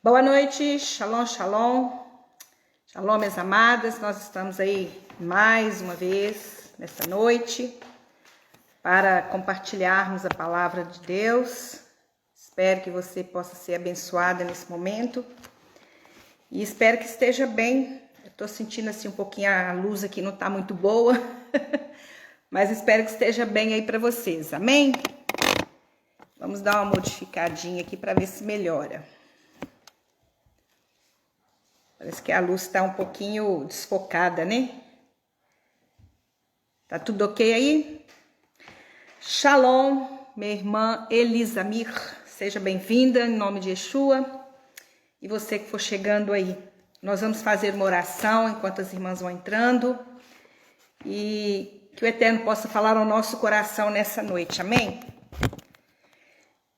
Boa noite, shalom, shalom. Shalom, minhas amadas. Nós estamos aí mais uma vez nessa noite para compartilharmos a palavra de Deus. Espero que você possa ser abençoada nesse momento e espero que esteja bem. Eu estou sentindo assim um pouquinho, a luz aqui não está muito boa, mas espero que esteja bem aí para vocês, amém? Vamos dar uma modificadinha aqui para ver se melhora. Parece que a luz está um pouquinho desfocada, né? Tá tudo ok aí? Shalom, minha irmã Elisamir. Seja bem-vinda em nome de Yeshua. E você que for chegando aí. Nós vamos fazer uma oração enquanto as irmãs vão entrando. E que o Eterno possa falar ao nosso coração nessa noite, amém?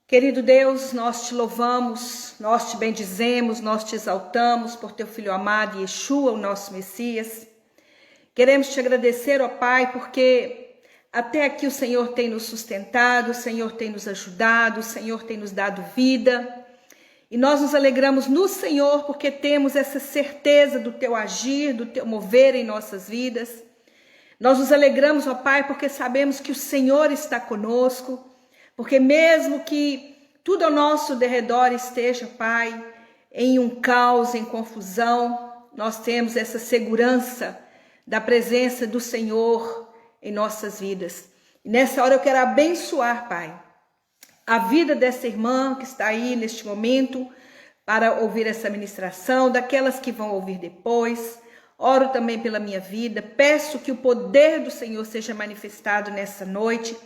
Querido Deus, nós te louvamos, nós te bendizemos, nós te exaltamos por teu Filho amado, Yeshua, o nosso Messias. Queremos te agradecer, ó Pai, porque até aqui o Senhor tem nos sustentado, o Senhor tem nos ajudado, o Senhor tem nos dado vida. E nós nos alegramos no Senhor porque temos essa certeza do teu agir, do teu mover em nossas vidas. Nós nos alegramos, ó Pai, porque sabemos que o Senhor está conosco. Porque mesmo que tudo ao nosso derredor esteja, Pai, em um caos, em confusão, nós temos essa segurança da presença do Senhor em nossas vidas. E nessa hora eu quero abençoar, Pai, a vida dessa irmã que está aí neste momento para ouvir essa ministração, daquelas que vão ouvir depois. Oro também pela minha vida, peço que o poder do Senhor seja manifestado nessa noite,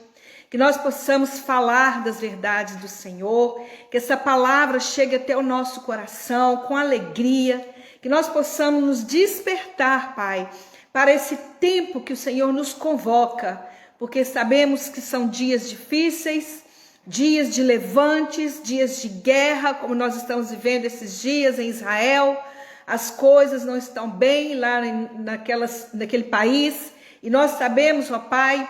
que nós possamos falar das verdades do Senhor, que essa palavra chegue até o nosso coração com alegria, que nós possamos nos despertar, Pai, para esse tempo que o Senhor nos convoca, porque sabemos que são dias difíceis, dias de levantes, dias de guerra, como nós estamos vivendo esses dias em Israel. As coisas não estão bem lá naquele país, e nós sabemos, ó Pai,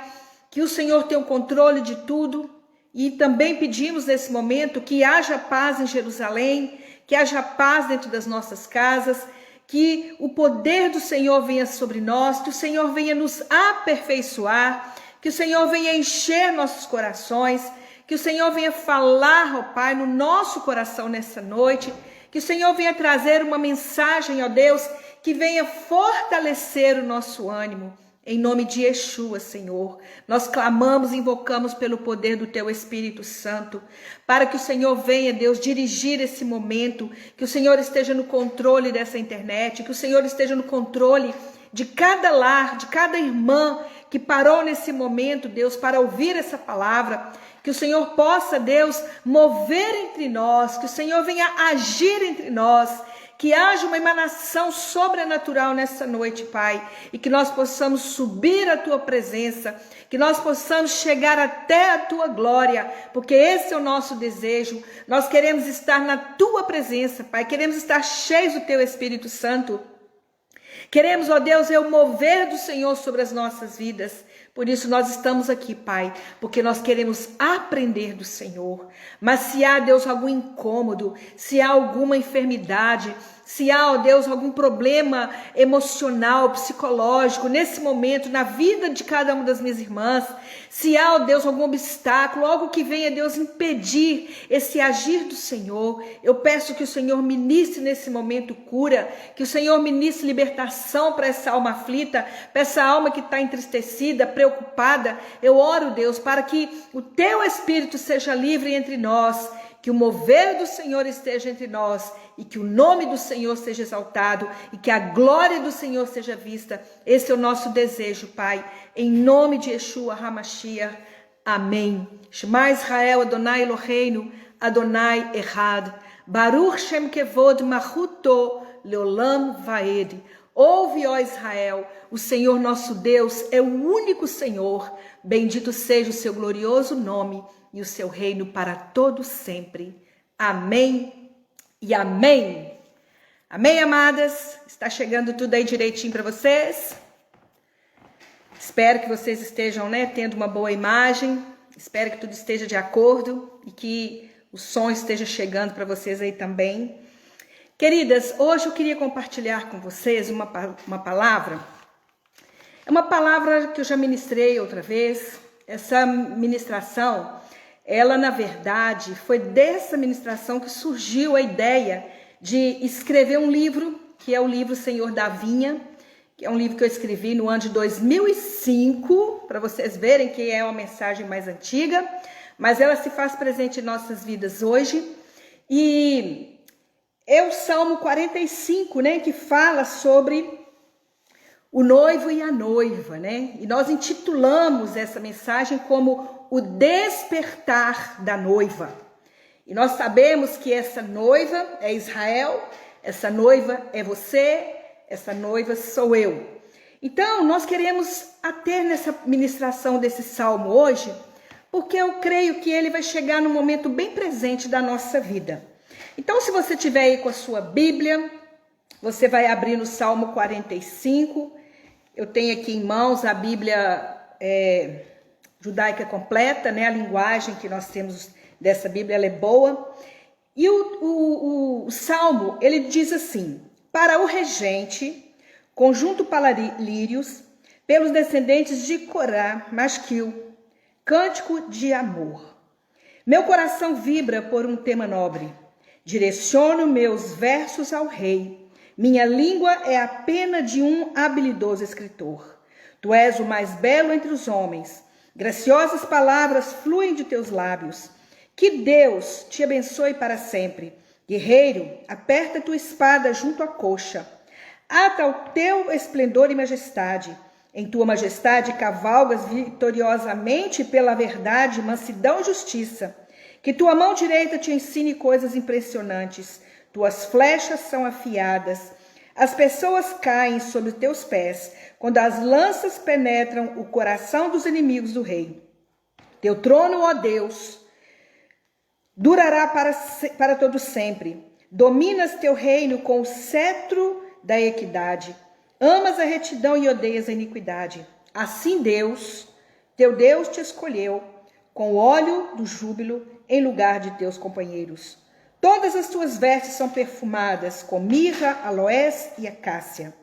que o Senhor tem o controle de tudo, e também pedimos nesse momento que haja paz em Jerusalém, que haja paz dentro das nossas casas, que o poder do Senhor venha sobre nós, que o Senhor venha nos aperfeiçoar, que o Senhor venha encher nossos corações, que o Senhor venha falar, ó Pai, no nosso coração nessa noite, que o Senhor venha trazer uma mensagem, ó Deus, que venha fortalecer o nosso ânimo. Em nome de Yeshua, Senhor, nós clamamos e invocamos pelo poder do Teu Espírito Santo, para que o Senhor venha, Deus, dirigir esse momento, que o Senhor esteja no controle dessa internet, que o Senhor esteja no controle de cada lar, de cada irmã que parou nesse momento, Deus, para ouvir essa palavra, que o Senhor possa, Deus, mover entre nós, que o Senhor venha agir entre nós, que haja uma emanação sobrenatural nessa noite, Pai, e que nós possamos subir à Tua presença, que nós possamos chegar até a Tua glória, porque esse é o nosso desejo. Nós queremos estar na Tua presença, Pai, queremos estar cheios do Teu Espírito Santo. Queremos, ó Deus, o mover do Senhor sobre as nossas vidas. Por isso nós estamos aqui, Pai, porque nós queremos aprender do Senhor. Mas se há, Deus, algum incômodo, se há alguma enfermidade, se há, ó Deus, algum problema emocional, psicológico, nesse momento, na vida de cada uma das minhas irmãs, se há, ó Deus, algum obstáculo, algo que venha, Deus, impedir esse agir do Senhor, eu peço que o Senhor ministre nesse momento cura, que o Senhor ministre libertação para essa alma aflita, para essa alma que está entristecida, preocupada. Eu oro, Deus, para que o Teu Espírito seja livre entre nós, que o mover do Senhor esteja entre nós e que o nome do Senhor seja exaltado e que a glória do Senhor seja vista. Esse é o nosso desejo, Pai, em nome de Yeshua HaMashiach. Amém. Shema Israel, Adonai Eloheinu, Adonai Echad. Baruch Shem Kevod Machuto Leolam Vaed. Ouve, ó Israel, o Senhor nosso Deus é o único Senhor. Bendito seja o seu glorioso nome e o seu reino para todo sempre. Amém e amém. Amém, amadas? Está chegando tudo aí direitinho para vocês? Espero que vocês estejam, tendo uma boa imagem. Espero que tudo esteja de acordo e que o som esteja chegando para vocês aí também. Queridas, hoje eu queria compartilhar com vocês uma palavra. É uma palavra que eu já ministrei outra vez. Essa ministração, ela na verdade foi dessa ministração que surgiu a ideia de escrever um livro, que é o livro Senhor da Vinha, que é um livro que eu escrevi no ano de 2005, para vocês verem que é uma mensagem mais antiga, mas ela se faz presente em nossas vidas hoje. E é o Salmo 45, né, que fala sobre o noivo e a noiva, né? E nós intitulamos essa mensagem como o despertar da noiva. E nós sabemos que essa noiva é Israel, essa noiva é você, essa noiva sou eu. Então, nós queremos ater nessa ministração desse salmo hoje, porque eu creio que ele vai chegar num momento bem presente da nossa vida. Então, se você estiver aí com a sua Bíblia, você vai abrir no Salmo 45. Eu tenho aqui em mãos a Bíblia judaica completa, né? A linguagem que nós temos dessa Bíblia, ela é boa. E o Salmo, ele diz assim: para o regente, conjunto para lírios, pelos descendentes de Corá, Masquil, cântico de amor. Meu coração vibra por um tema nobre. Direciono meus versos ao rei. Minha língua é a pena de um habilidoso escritor. Tu és o mais belo entre os homens. Graciosas palavras fluem de teus lábios. Que Deus te abençoe para sempre. Guerreiro, aperta tua espada junto à coxa. Ata o teu esplendor e majestade. Em tua majestade cavalgas vitoriosamente pela verdade, mansidão e justiça. Que tua mão direita te ensine coisas impressionantes. Tuas flechas são afiadas. As pessoas caem sob os teus pés, quando as lanças penetram o coração dos inimigos do rei. Teu trono, ó Deus, durará para todo sempre. Dominas teu reino com o cetro da equidade. Amas a retidão e odeias a iniquidade. Assim Deus, teu Deus, te escolheu com o óleo do júbilo em lugar de teus companheiros. Todas as tuas vestes são perfumadas com mirra, aloés e acácia.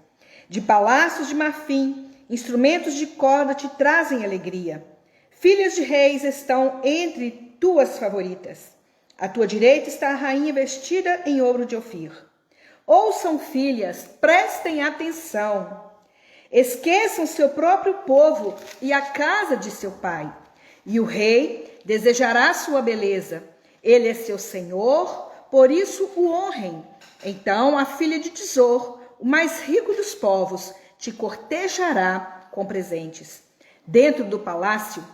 De palácios de marfim, instrumentos de corda te trazem alegria. Filhas de reis estão entre tuas favoritas. À tua direita está a rainha vestida em ouro de Ofir. Ouçam, filhas, prestem atenção. Esqueçam seu próprio povo e a casa de seu pai. E o rei desejará sua beleza. Ele é seu senhor, por isso o honrem. Então a filha de Tesor, o mais rico dos povos, te cortejará com presentes. Dentro do palácio,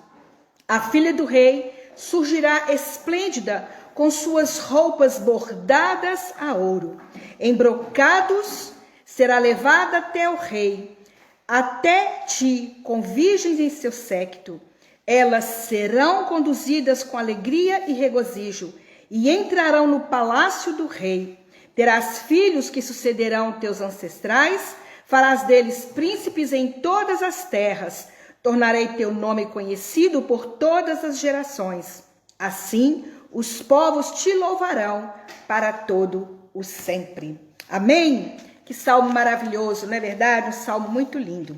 a filha do rei surgirá esplêndida com suas roupas bordadas a ouro. Em brocados será levada até o rei, até ti, com virgens em seu séquito. Elas serão conduzidas com alegria e regozijo e entrarão no palácio do rei. Terás filhos que sucederão teus ancestrais, farás deles príncipes em todas as terras. Tornarei teu nome conhecido por todas as gerações. Assim, os povos te louvarão para todo o sempre. Amém? Que salmo maravilhoso, não é verdade? Um salmo muito lindo.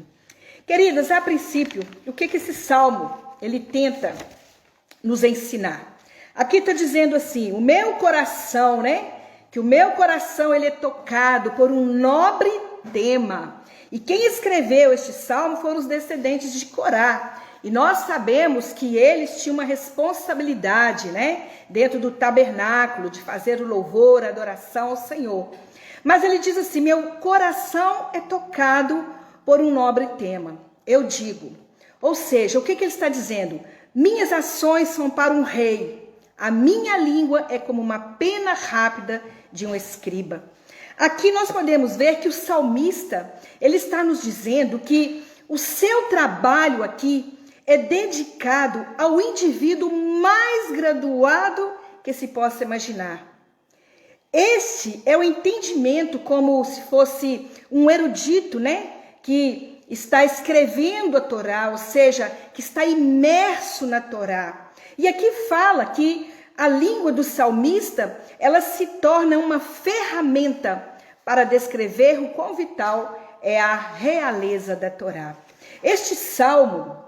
Queridas, a princípio, o que esse salmo ele tenta nos ensinar? Aqui está dizendo assim, o meu coração, né? Que o meu coração ele é tocado por um nobre tema. E quem escreveu este salmo foram os descendentes de Corá. E nós sabemos que eles tinham uma responsabilidade, né? Dentro do tabernáculo, de fazer o louvor, a adoração ao Senhor. Mas ele diz assim, meu coração é tocado por um nobre tema. Eu digo, ou seja, o que ele está dizendo? Minhas ações são para um rei. A minha língua é como uma pena rápida de um escriba. Aqui nós podemos ver que o salmista, ele está nos dizendo que o seu trabalho aqui é dedicado ao indivíduo mais graduado que se possa imaginar. Este é o entendimento como se fosse um erudito, né? Que está escrevendo a Torá, ou seja, que está imerso na Torá. E aqui fala que a língua do salmista, ela se torna uma ferramenta para descrever o quão vital é a realeza da Torá. Este salmo,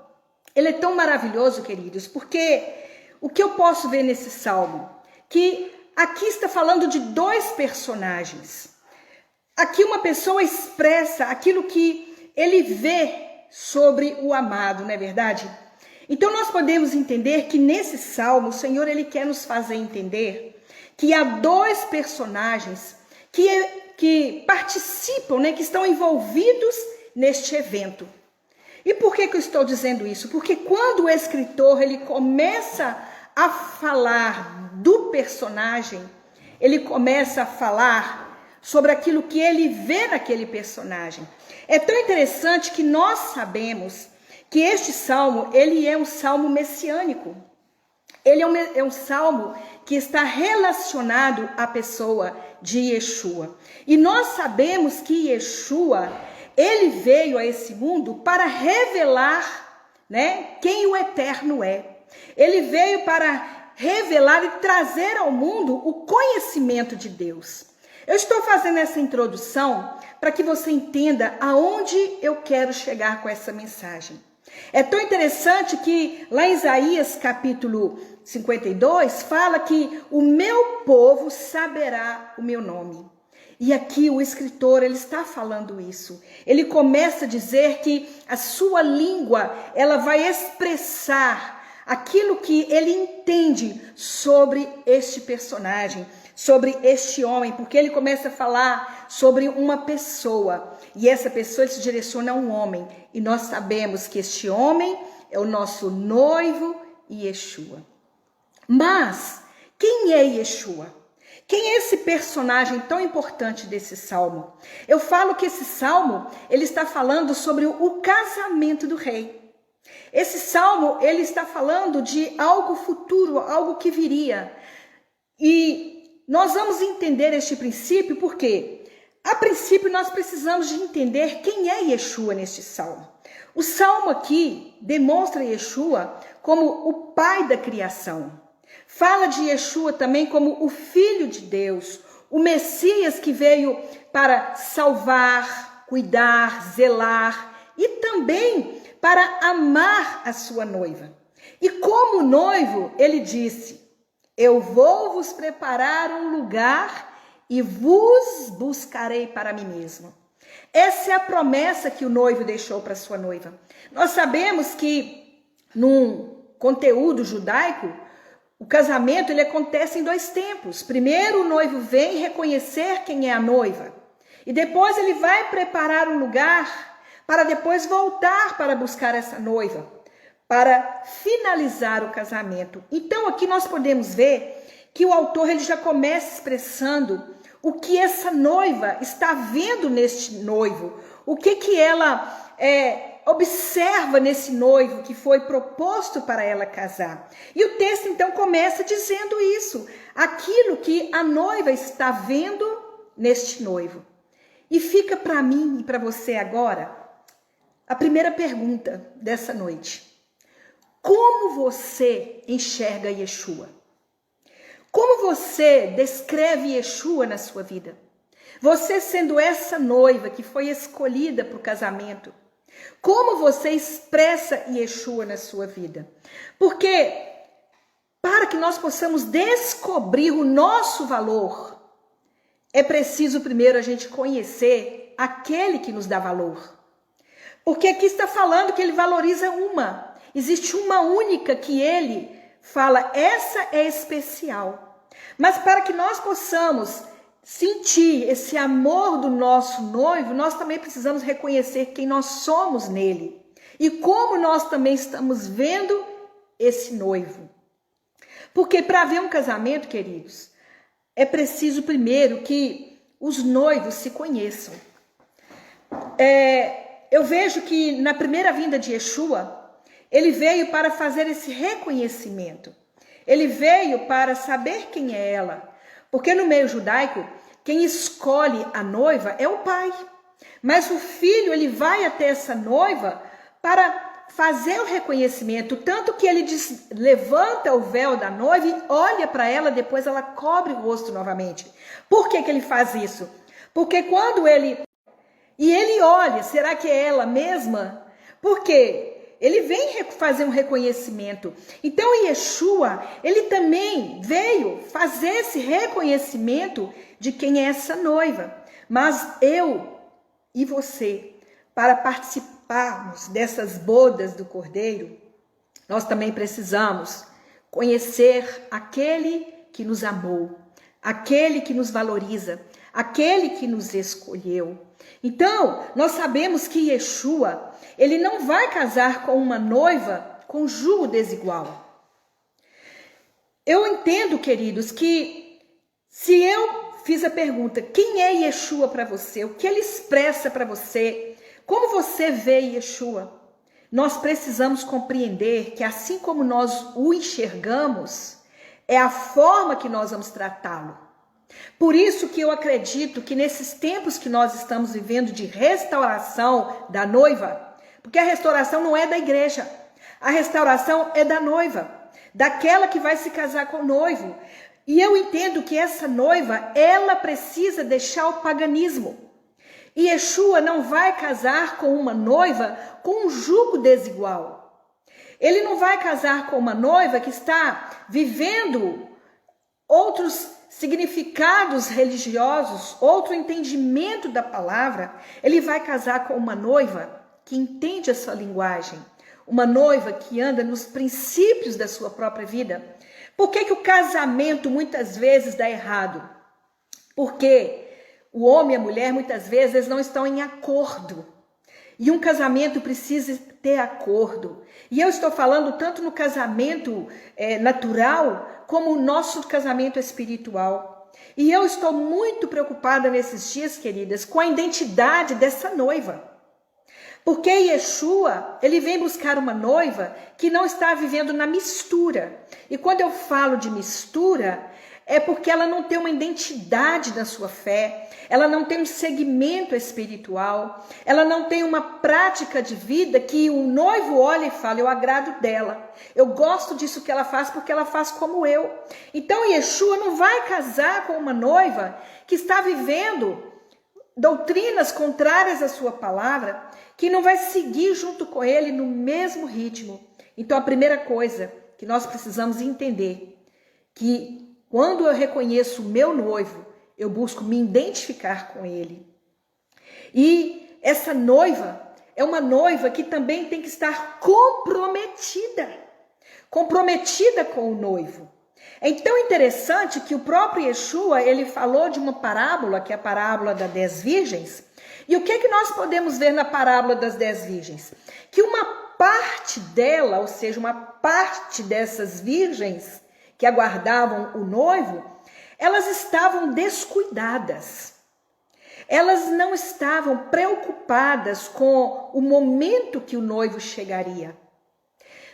ele é tão maravilhoso, queridos, porque o que eu posso ver nesse salmo? Que aqui está falando de dois personagens. Aqui uma pessoa expressa aquilo que ele vê sobre o amado, não é verdade? Então nós podemos entender que nesse salmo o Senhor ele quer nos fazer entender que há dois personagens que participam, né, que estão envolvidos neste evento. E por que eu estou dizendo isso? Porque quando o escritor ele começa a falar do personagem, ele começa a falar sobre aquilo que ele vê naquele personagem. É tão interessante que nós sabemos que este salmo, ele é um salmo messiânico. Ele é um salmo que está relacionado à pessoa de Yeshua. E nós sabemos que Yeshua, ele veio a esse mundo para revelar, né, quem o Eterno é. Ele veio para revelar e trazer ao mundo o conhecimento de Deus. Eu estou fazendo essa introdução para que você entenda aonde eu quero chegar com essa mensagem. É tão interessante que lá em Isaías capítulo 52 fala que o meu povo saberá o meu nome. E aqui o escritor ele está falando isso. Ele começa a dizer que a sua língua ela vai expressar aquilo que ele entende sobre este personagem, sobre este homem, porque ele começa a falar sobre uma pessoa, e essa pessoa ele se direciona a um homem, e nós sabemos que este homem é o nosso noivo Yeshua. Mas quem é Yeshua? Quem é esse personagem tão importante desse salmo? Eu falo que esse salmo ele está falando sobre o casamento do rei. Esse salmo, ele está falando de algo futuro, algo que viria. E nós vamos entender este princípio porque, a princípio, nós precisamos de entender quem é Yeshua neste salmo. O salmo aqui demonstra Yeshua como o pai da criação. Fala de Yeshua também como o Filho de Deus, o Messias que veio para salvar, cuidar, zelar e também para amar a sua noiva. E como noivo, ele disse: eu vou vos preparar um lugar e vos buscarei para mim mesmo. Essa é a promessa que o noivo deixou para sua noiva. Nós sabemos que num conteúdo judaico, o casamento ele acontece em dois tempos. Primeiro o noivo vem reconhecer quem é a noiva. E depois ele vai preparar um lugar para depois voltar para buscar essa noiva, para finalizar o casamento. Então aqui nós podemos ver que o autor ele já começa expressando o que essa noiva está vendo neste noivo, o que ela observa nesse noivo que foi proposto para ela casar. E o texto então começa dizendo isso, aquilo que a noiva está vendo neste noivo. E fica para mim e para você agora a primeira pergunta dessa noite. Como você enxerga Yeshua? Como você descreve Yeshua na sua vida? Você sendo essa noiva que foi escolhida para o casamento, como você expressa Yeshua na sua vida? Porque para que nós possamos descobrir o nosso valor, é preciso primeiro a gente conhecer aquele que nos dá valor. Porque aqui está falando que ele valoriza uma. Existe uma única que ele fala, essa é especial. Mas para que nós possamos sentir esse amor do nosso noivo, nós também precisamos reconhecer quem nós somos nele. E como nós também estamos vendo esse noivo. Porque para haver um casamento, queridos, é preciso primeiro que os noivos se conheçam. Eu vejo que na primeira vinda de Yeshua, ele veio para fazer esse reconhecimento. Ele veio para saber quem é ela. Porque no meio judaico, quem escolhe a noiva é o pai. Mas o filho, ele vai até essa noiva para fazer o reconhecimento, tanto que ele levanta o véu da noiva e olha para ela, depois ela cobre o rosto novamente. Por que ele faz isso? Porque quando ele olha, será que é ela mesma? Porque ele vem fazer um reconhecimento. Então Yeshua, ele também veio fazer esse reconhecimento de quem é essa noiva. Mas eu e você, para participarmos dessas bodas do Cordeiro, nós também precisamos conhecer aquele que nos amou, aquele que nos valoriza, aquele que nos escolheu. Então, nós sabemos que Yeshua, ele não vai casar com uma noiva com jugo desigual. Eu entendo, queridos, que se eu fiz a pergunta, quem é Yeshua para você? O que ele expressa para você? Como você vê Yeshua? Nós precisamos compreender que assim como nós o enxergamos, é a forma que nós vamos tratá-lo. Por isso que eu acredito que nesses tempos que nós estamos vivendo de restauração da noiva, porque a restauração não é da igreja, a restauração é da noiva, daquela que vai se casar com o noivo. E eu entendo que essa noiva, ela precisa deixar o paganismo. E Yeshua não vai casar com uma noiva com um jugo desigual. Ele não vai casar com uma noiva que está vivendo outros significados religiosos, outro entendimento da palavra. Ele vai casar com uma noiva que entende a sua linguagem, uma noiva que anda nos princípios da sua própria vida. Por que o casamento muitas vezes dá errado? Porque o homem e a mulher muitas vezes não estão em acordo. E um casamento precisa ter acordo. E eu estou falando tanto no casamento natural, como o nosso casamento espiritual. E eu estou muito preocupada nesses dias, queridas, com a identidade dessa noiva. Porque Yeshua, ele vem buscar uma noiva que não está vivendo na mistura. E quando eu falo de mistura, é porque ela não tem uma identidade na sua fé, ela não tem um segmento espiritual, ela não tem uma prática de vida que o noivo olha e fala, eu agrado dela, eu gosto disso que ela faz porque ela faz como eu. Então Yeshua não vai casar com uma noiva que está vivendo doutrinas contrárias à sua palavra, que não vai seguir junto com ele no mesmo ritmo. Então a primeira coisa que nós precisamos entender, que quando eu reconheço o meu noivo, eu busco me identificar com ele. E essa noiva é uma noiva que também tem que estar comprometida com o noivo. É tão interessante que o próprio Yeshua, ele falou de uma parábola, que é a parábola das 10 virgens. E o que nós podemos ver na parábola das 10 virgens? Que uma parte dela, ou seja, uma parte dessas virgens que aguardavam o noivo, elas estavam descuidadas. Elas não estavam preocupadas com o momento que o noivo chegaria.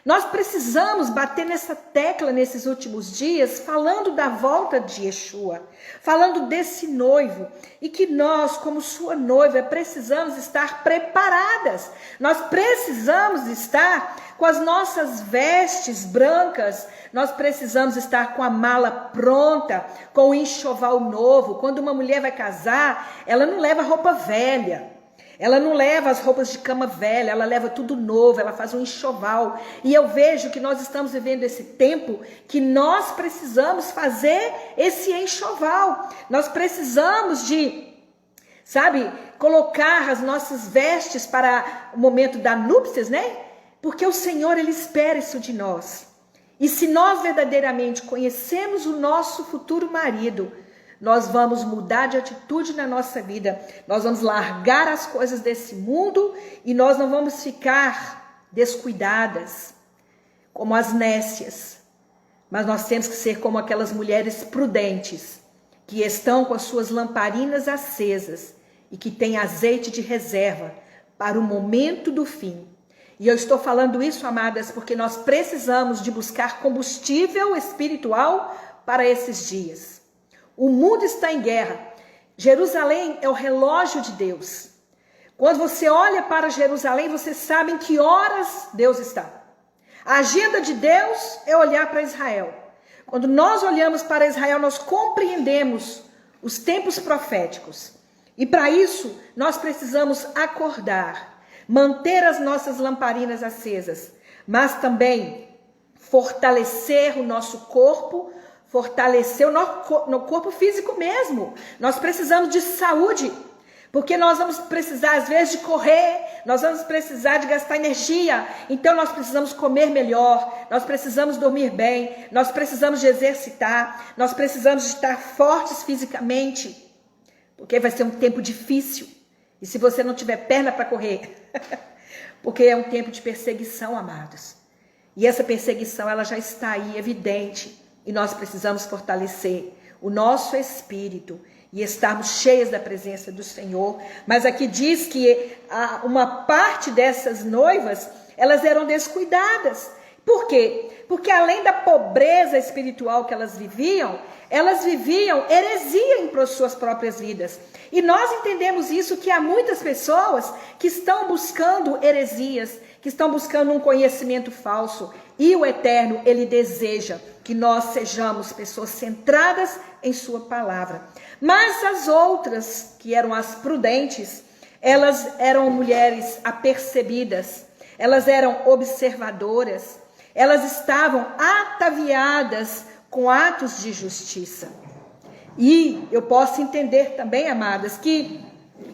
Nós precisamos bater nessa tecla nesses últimos dias, falando da volta de Yeshua, falando desse noivo, e que nós, como sua noiva, precisamos estar preparadas. Nós precisamos estar com as nossas vestes brancas, nós precisamos estar com a mala pronta, com o enxoval novo. Quando uma mulher vai casar, ela não leva roupa velha. Ela não leva as roupas de cama velha, ela leva tudo novo, ela faz um enxoval. E eu vejo que nós estamos vivendo esse tempo que nós precisamos fazer esse enxoval. Nós precisamos de, colocar as nossas vestes para o momento da núpcias, né? Porque o Senhor, Ele espera isso de nós. E se nós verdadeiramente conhecemos o nosso futuro marido, nós vamos mudar de atitude na nossa vida, nós vamos largar as coisas desse mundo e nós não vamos ficar descuidadas, como as nécias, mas nós temos que ser como aquelas mulheres prudentes, que estão com as suas lamparinas acesas e que têm azeite de reserva para o momento do fim. E eu estou falando isso, amadas, porque nós precisamos de buscar combustível espiritual para esses dias. O mundo está em guerra. Jerusalém é o relógio de Deus. Quando você olha para Jerusalém, você sabe em que horas Deus está. A agenda de Deus é olhar para Israel. Quando nós olhamos para Israel, nós compreendemos os tempos proféticos. E para isso, nós precisamos acordar, manter as nossas lamparinas acesas, mas também fortalecer o nosso corpo, fortalecer no corpo físico mesmo. Nós precisamos de saúde. Porque nós vamos precisar, às vezes, de correr, nós vamos precisar de gastar energia. Então, nós precisamos comer melhor, nós precisamos dormir bem, nós precisamos de exercitar, nós precisamos de estar fortes fisicamente. Porque vai ser um tempo difícil. E se você não tiver perna para correr, porque é um tempo de perseguição, amados. E essa perseguição, ela já está aí, evidente. E nós precisamos fortalecer o nosso espírito e estarmos cheias da presença do Senhor. Mas aqui diz que uma parte dessas noivas, elas eram descuidadas. Por quê? Porque além da pobreza espiritual que elas viviam heresia em suas próprias vidas. E nós entendemos isso, que há muitas pessoas que estão buscando heresias, que estão buscando um conhecimento falso. E o Eterno, Ele deseja que nós sejamos pessoas centradas em sua palavra. Mas as outras, que eram as prudentes, elas eram mulheres apercebidas, elas eram observadoras, elas estavam ataviadas com atos de justiça. E eu posso entender também, amadas, que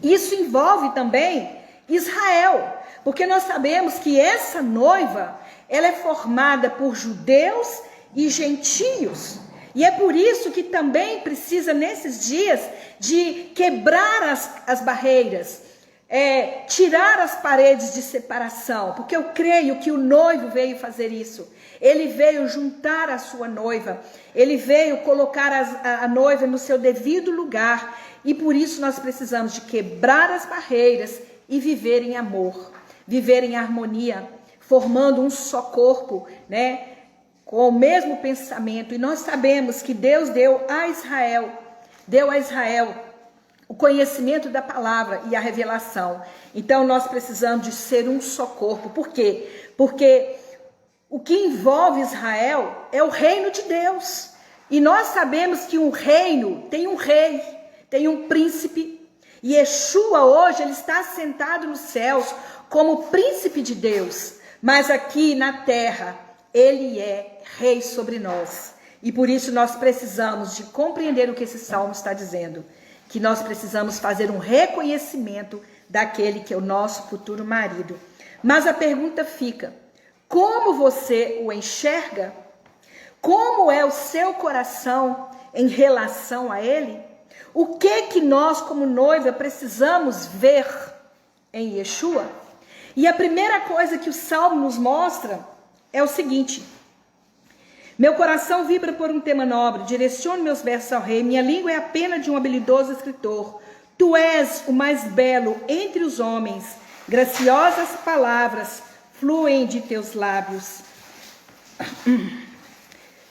isso envolve também Israel, porque nós sabemos que essa noiva, ela é formada por judeus e gentios. E é por isso que também precisa, nesses dias, de quebrar as barreiras, tirar as paredes de separação, porque eu creio que o noivo veio fazer isso. Ele veio juntar a sua noiva, ele veio colocar a noiva no seu devido lugar, e por isso nós precisamos de quebrar as barreiras e viver em amor, viver em harmonia, formando um só corpo, né? Com o mesmo pensamento. E nós sabemos que Deus deu a Israel o conhecimento da palavra e a revelação. Então nós precisamos de ser um só corpo. Por quê? Porque o que envolve Israel é o reino de Deus. E nós sabemos que um reino tem um rei, tem um príncipe. E Yeshua hoje, ele está sentado nos céus como príncipe de Deus. Mas aqui na terra, ele é rei sobre nós. E por isso nós precisamos de compreender o que esse salmo está dizendo. Que nós precisamos fazer um reconhecimento daquele que é o nosso futuro marido. Mas a pergunta fica: como você o enxerga? Como é o seu coração em relação a ele? O que nós, como noiva, precisamos ver em Yeshua? E a primeira coisa que o Salmo nos mostra é o seguinte: meu coração vibra por um tema nobre, direciono meus versos ao rei, minha língua é a pena de um habilidoso escritor. Tu és o mais belo entre os homens, graciosas palavras fluem de teus lábios.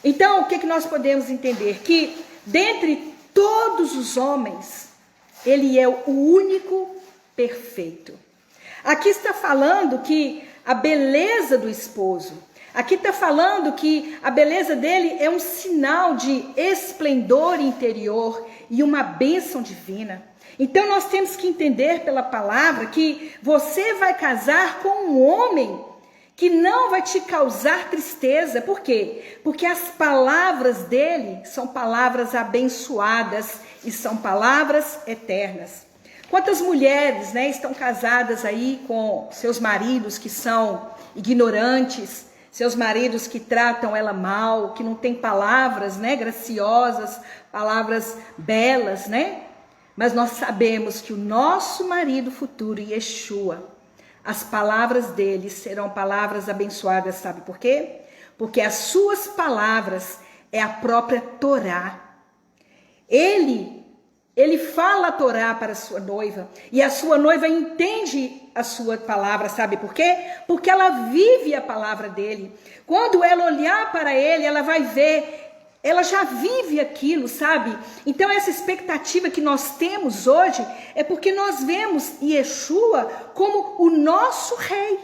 Então, o que nós podemos entender? Que dentre todos os homens, ele é o único perfeito. Aqui está falando que a beleza do esposo, aqui está falando que a beleza dele é um sinal de esplendor interior e uma bênção divina. Então nós temos que entender pela palavra que você vai casar com um homem que não vai te causar tristeza. Por quê? Porque as palavras dele são palavras abençoadas e são palavras eternas. Quantas mulheres, né, estão casadas aí com seus maridos que são ignorantes, seus maridos que tratam ela mal, que não têm palavras, né, graciosas, palavras belas, né? Mas nós sabemos que o nosso marido futuro, Yeshua, as palavras dele serão palavras abençoadas, sabe por quê? Porque as suas palavras é a própria Torá. Ele fala a Torá para a sua noiva, e a sua noiva entende a sua palavra, sabe por quê? Porque ela vive a palavra dele. Quando ela olhar para ele, ela vai ver ela já vive aquilo, sabe? Então essa expectativa que nós temos hoje é porque nós vemos Yeshua como o nosso rei.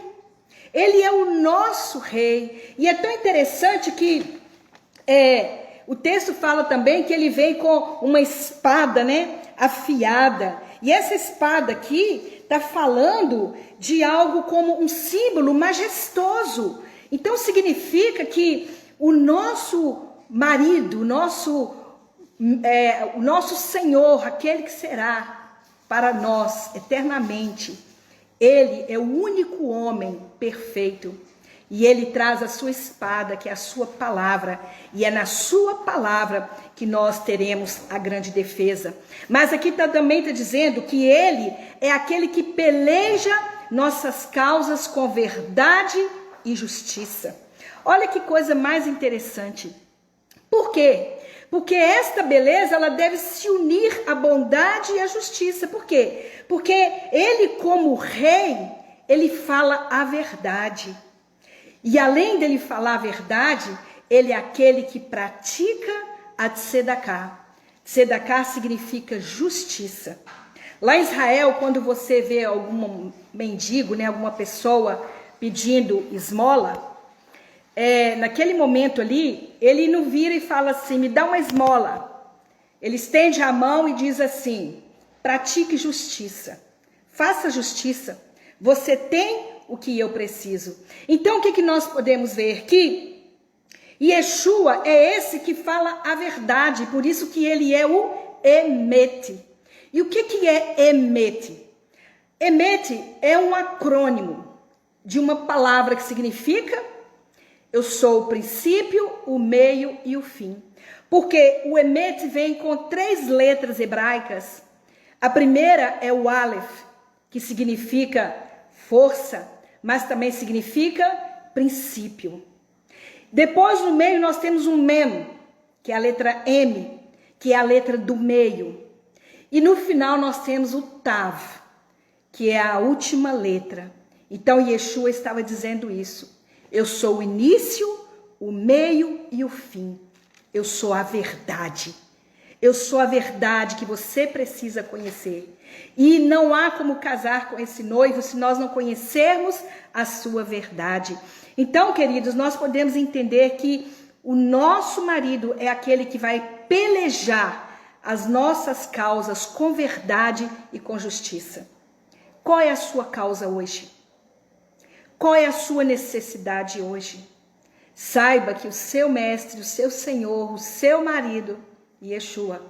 Ele é o nosso rei. E é tão interessante que o texto fala também que ele vem com uma espada, né, afiada. E essa espada aqui está falando de algo como um símbolo majestoso. Então significa que o nosso marido, o nosso Senhor, aquele que será para nós eternamente, ele é o único homem perfeito. E ele traz a sua espada, que é a sua palavra. E é na sua palavra que nós teremos a grande defesa. Mas aqui também está dizendo que ele é aquele que peleja nossas causas com verdade e justiça. Olha que coisa mais interessante. Por quê? Porque esta beleza, ela deve se unir à bondade e à justiça. Por quê? Porque ele, como rei, ele fala a verdade. E além dele falar a verdade, ele é aquele que pratica a tzedakah. Tzedakah significa justiça. Lá em Israel, quando você vê algum mendigo, né, alguma pessoa pedindo esmola, naquele momento ali, ele não vira e fala assim, me dá uma esmola. Ele estende a mão e diz assim, pratique justiça, faça justiça, você tem o que eu preciso. Então o que nós podemos ver? Que Yeshua é esse que fala a verdade, por isso que ele é o Emet. E o que é Emet? Emet é um acrônimo de uma palavra que significa eu sou o princípio, o meio e o fim. Porque o Emet vem com 3 letras hebraicas. A primeira é o Aleph, que significa força, mas também significa princípio. Depois, no meio, nós temos um Mem, que é a letra M, que é a letra do meio. E no final, nós temos o Tav, que é a última letra. Então, Yeshua estava dizendo isso. Eu sou o início, o meio e o fim. Eu sou a verdade. Eu sou a verdade que você precisa conhecer. E não há como casar com esse noivo se nós não conhecermos a sua verdade. Então, queridos, nós podemos entender que o nosso marido é aquele que vai pelejar as nossas causas com verdade e com justiça. Qual é a sua causa hoje? Qual é a sua necessidade hoje? Saiba que o seu mestre, o seu Senhor, o seu marido, Yeshua,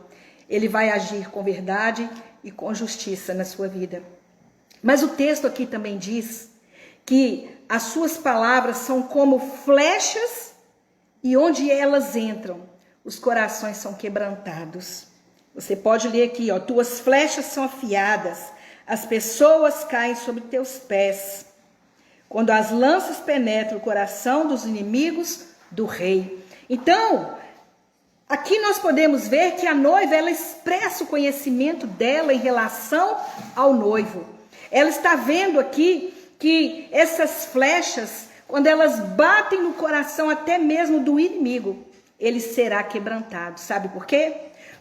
ele vai agir com verdade e com justiça na sua vida. Mas o texto aqui também diz que as suas palavras são como flechas e onde elas entram, os corações são quebrantados. Você pode ler aqui, ó, tuas flechas são afiadas, as pessoas caem sobre teus pés. Quando as lanças penetram o coração dos inimigos do rei. Então, aqui nós podemos ver que a noiva, ela expressa o conhecimento dela em relação ao noivo. Ela está vendo aqui que essas flechas, quando elas batem no coração até mesmo do inimigo, ele será quebrantado. Sabe por quê?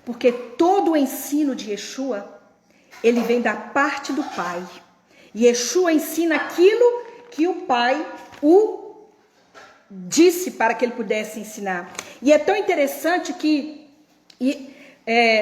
Porque todo o ensino de Yeshua, ele vem da parte do Pai. Yeshua ensina aquilo que o Pai o disse para que ele pudesse ensinar. E é tão interessante que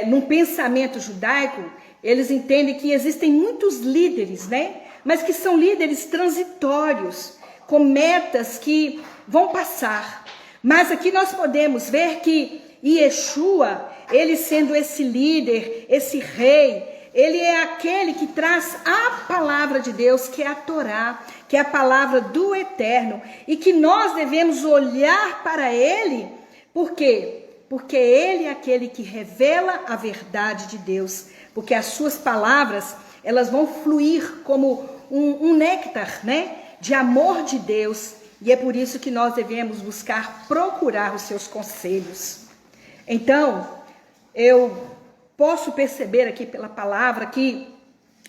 num pensamento judaico, eles entendem que existem muitos líderes, né? Mas que são líderes transitórios, com metas que vão passar. Mas aqui nós podemos ver que Yeshua, ele sendo esse líder, esse rei, ele é aquele que traz a palavra de Deus, que é a Torá, que é a palavra do Eterno, e que nós devemos olhar para ele. Por quê? Porque ele é aquele que revela a verdade de Deus, porque as suas palavras, elas vão fluir como um néctar, né, de amor de Deus, e é por isso que nós devemos buscar procurar os seus conselhos. Então, eu posso perceber aqui pela palavra que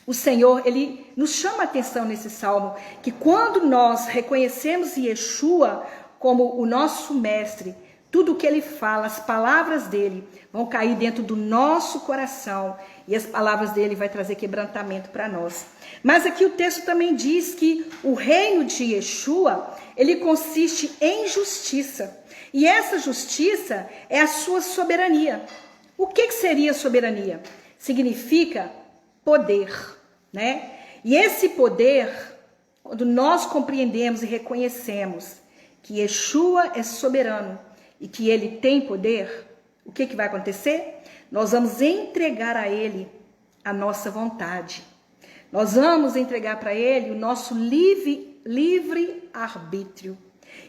o Senhor, ele nos chama a atenção nesse salmo, que quando nós reconhecemos Yeshua como o nosso mestre, Tudo o que ele fala, as palavras dele vão cair dentro do nosso coração e as palavras dele vai trazer quebrantamento para nós. Mas aqui o texto também diz que o reino de Yeshua, ele consiste em justiça. E essa justiça é a sua soberania. O que seria soberania? Significa poder, né? E esse poder, quando nós compreendemos e reconhecemos que Yeshua é soberano e que ele tem poder, o que vai acontecer? Nós vamos entregar a ele a nossa vontade. Nós vamos entregar para ele o nosso livre arbítrio.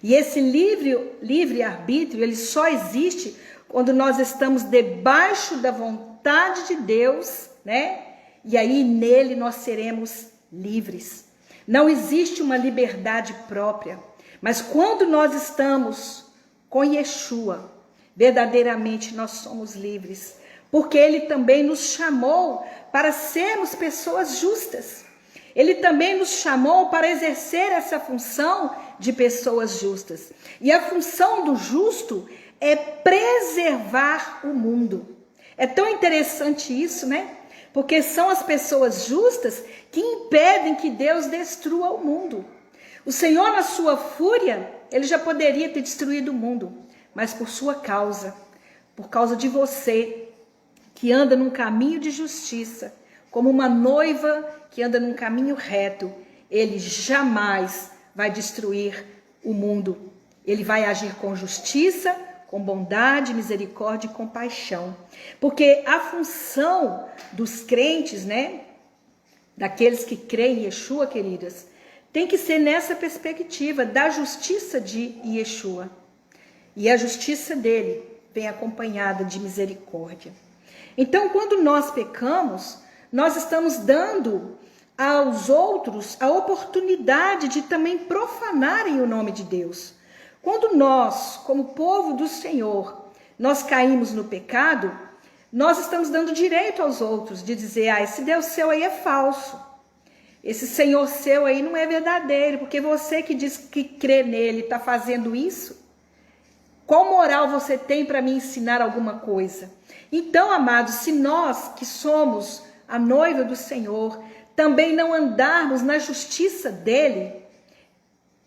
E esse livre arbítrio, ele só existe quando nós estamos debaixo da vontade de Deus, né? E aí nele nós seremos livres. Não existe uma liberdade própria, mas quando nós estamos com Yeshua, verdadeiramente nós somos livres, porque ele também nos chamou para sermos pessoas justas. Ele também nos chamou para exercer essa função de pessoas justas. E a função do justo é preservar o mundo. É tão interessante isso, né? Porque são as pessoas justas que impedem que Deus destrua o mundo. O Senhor, na sua fúria, ele já poderia ter destruído o mundo, mas por sua causa, por causa de você, que anda num caminho de justiça, como uma noiva que anda num caminho reto, ele jamais vai destruir o mundo. Ele vai agir com justiça, com bondade, misericórdia e compaixão. Porque a função dos crentes, né, daqueles que creem em Yeshua, queridas, tem que ser nessa perspectiva da justiça de Yeshua. E a justiça dele vem acompanhada de misericórdia. Então, quando nós pecamos, nós estamos dando aos outros a oportunidade de também profanarem o nome de Deus. Quando nós, como povo do Senhor, nós caímos no pecado, nós estamos dando direito aos outros de dizer, esse Deus seu aí é falso. Esse Senhor seu aí não é verdadeiro, porque você que diz que crê nele está fazendo isso. Qual moral você tem para me ensinar alguma coisa? Então, amados, se nós que somos a noiva do Senhor, também não andarmos na justiça dele,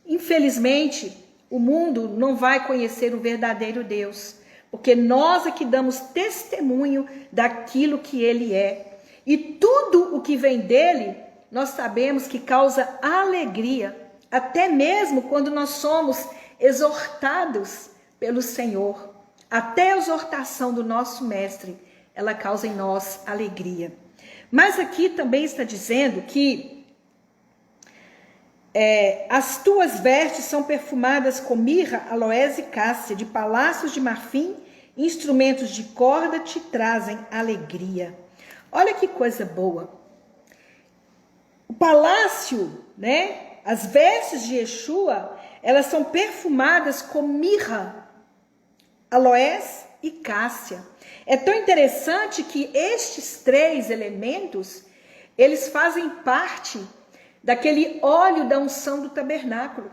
infelizmente, o mundo não vai conhecer o verdadeiro Deus, porque nós é que damos testemunho daquilo que ele é. E tudo o que vem dele, nós sabemos que causa alegria, até mesmo quando nós somos exortados pelo Senhor. Até a exortação do nosso mestre, ela causa em nós alegria. Mas aqui também está dizendo que as tuas vestes são perfumadas com mirra, aloés e cássia, de palácios de marfim, instrumentos de corda te trazem alegria. Olha que coisa boa. O palácio, né? As vestes de Yeshua, elas são perfumadas com mirra, aloés e cássia. É tão interessante que estes três elementos, eles fazem parte daquele óleo da unção do tabernáculo,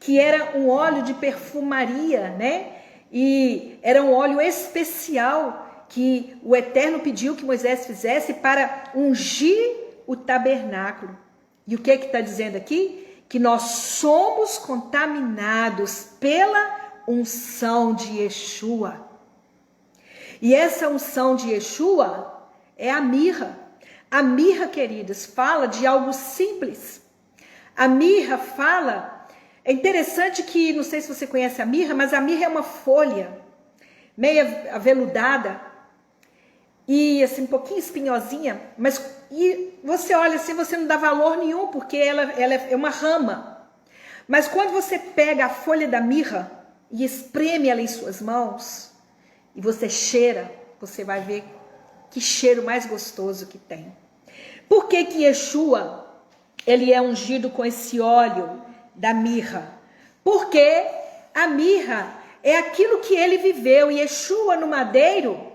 que era um óleo de perfumaria, né? E era um óleo especial que o Eterno pediu que Moisés fizesse para ungir o tabernáculo. E o que está dizendo aqui? Que nós somos contaminados pela unção de Yeshua. E essa unção de Yeshua é a mirra. A mirra, queridas, fala de algo simples. A mirra fala... É interessante que, não sei se você conhece a mirra, mas a mirra é uma folha meio aveludada e assim um pouquinho espinhosinha, mas e você olha assim, você não dá valor nenhum, porque ela é uma rama. Mas quando você pega a folha da mirra e espreme ela em suas mãos, e você cheira, você vai ver que cheiro mais gostoso que tem. Por que que Yeshua, ele é ungido com esse óleo da mirra? Porque a mirra é aquilo que ele viveu. E Yeshua no madeiro,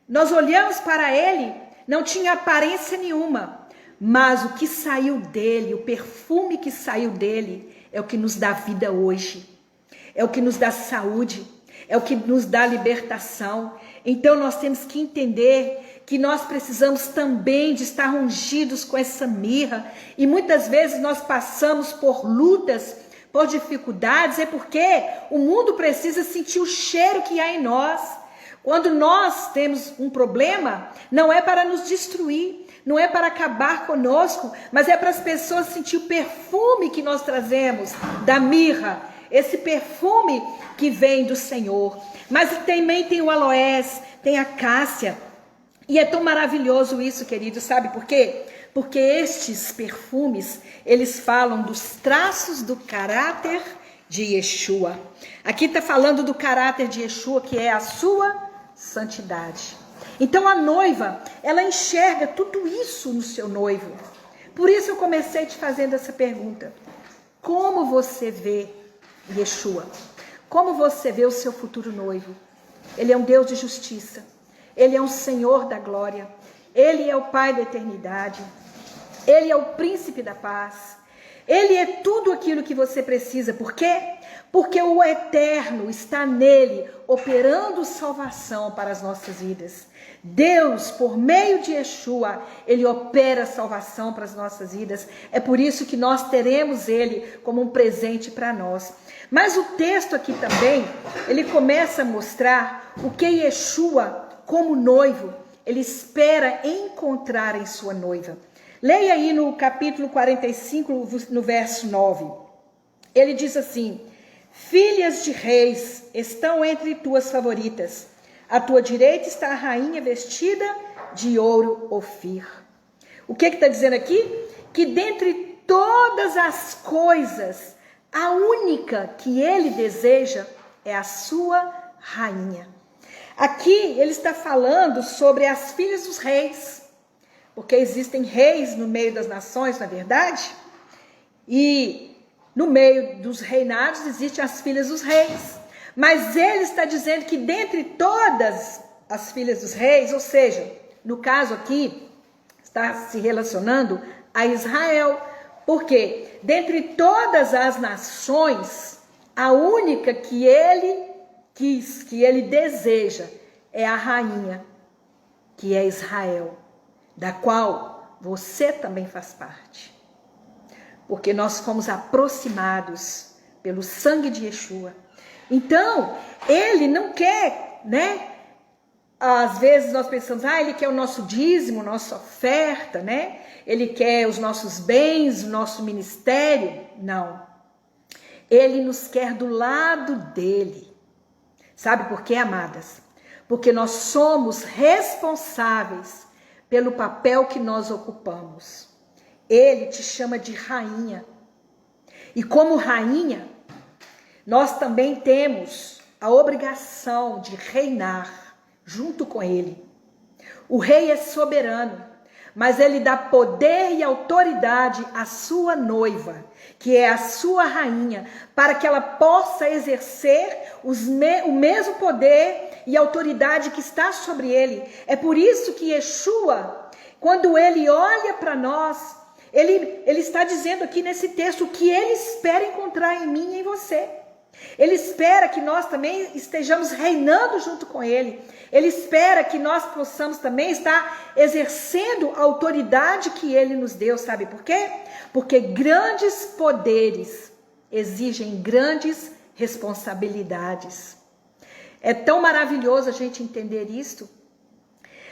nós olhamos para ele, não tinha aparência nenhuma, mas o que saiu dele, o perfume que saiu dele, é o que nos dá vida hoje, é o que nos dá saúde. é o que nos dá libertação. Então nós temos que entender que nós precisamos também de estar ungidos com essa mirra, e muitas vezes nós passamos por lutas, por dificuldades, é porque o mundo precisa sentir o cheiro que há em nós. Quando nós temos um problema, não é para nos destruir, não é para acabar conosco, mas é para as pessoas sentir o perfume que nós trazemos da mirra, esse perfume que vem do Senhor. Mas também tem o aloés, tem a cássia, e é tão maravilhoso isso, querido, sabe por quê? Porque estes perfumes, eles falam dos traços do caráter de Yeshua. Aqui está falando do caráter de Yeshua, que é a sua santidade. Então a noiva, ela enxerga tudo isso no seu noivo. Por isso eu comecei te fazendo essa pergunta. Como você vê Yeshua? Como você vê o seu futuro noivo? Ele é um Deus de justiça. Ele é um Senhor da glória. Ele é o Pai da eternidade. Ele é o príncipe da paz. Ele é tudo aquilo que você precisa. Por quê? Porque o eterno está nele, operando salvação para as nossas vidas. Deus, por meio de Yeshua, ele opera salvação para as nossas vidas. É por isso que nós teremos ele como um presente para nós. Mas o texto aqui também, ele começa a mostrar o que Yeshua, como noivo, ele espera encontrar em sua noiva. Leia aí no capítulo 45, no verso 9. Ele diz assim: filhas de reis estão entre tuas favoritas. À tua direita está a rainha vestida de ouro Ofir. O que está dizendo aqui? Que dentre todas as coisas, a única que ele deseja é a sua rainha. Aqui ele está falando sobre as filhas dos reis, porque existem reis no meio das nações, na verdade, e no meio dos reinados existem as filhas dos reis. Mas ele está dizendo que dentre todas as filhas dos reis, ou seja, no caso aqui, está se relacionando a Israel, porque dentre todas as nações, a única que ele quis, que ele deseja, é a rainha, que é Israel, da qual você também faz parte. Porque nós fomos aproximados pelo sangue de Yeshua. Então, ele não quer, né? Às vezes nós pensamos, ele quer o nosso dízimo, nossa oferta, né? Ele quer os nossos bens, o nosso ministério. Não. Ele nos quer do lado dele. Sabe por quê, amadas? Porque nós somos responsáveis pelo papel que nós ocupamos. Ele te chama de rainha. E como rainha, nós também temos a obrigação de reinar junto com ele. O rei é soberano, mas ele dá poder e autoridade à sua noiva, que é a sua rainha, para que ela possa exercer o mesmo poder e autoridade que está sobre ele. É por isso que Yeshua, quando ele olha para nós, ele está dizendo aqui nesse texto o que ele espera encontrar em mim e em você. Ele espera que nós também estejamos reinando junto com ele. Ele espera que nós possamos também estar exercendo a autoridade que ele nos deu. Sabe por quê? Porque grandes poderes exigem grandes responsabilidades. É tão maravilhoso a gente entender isto.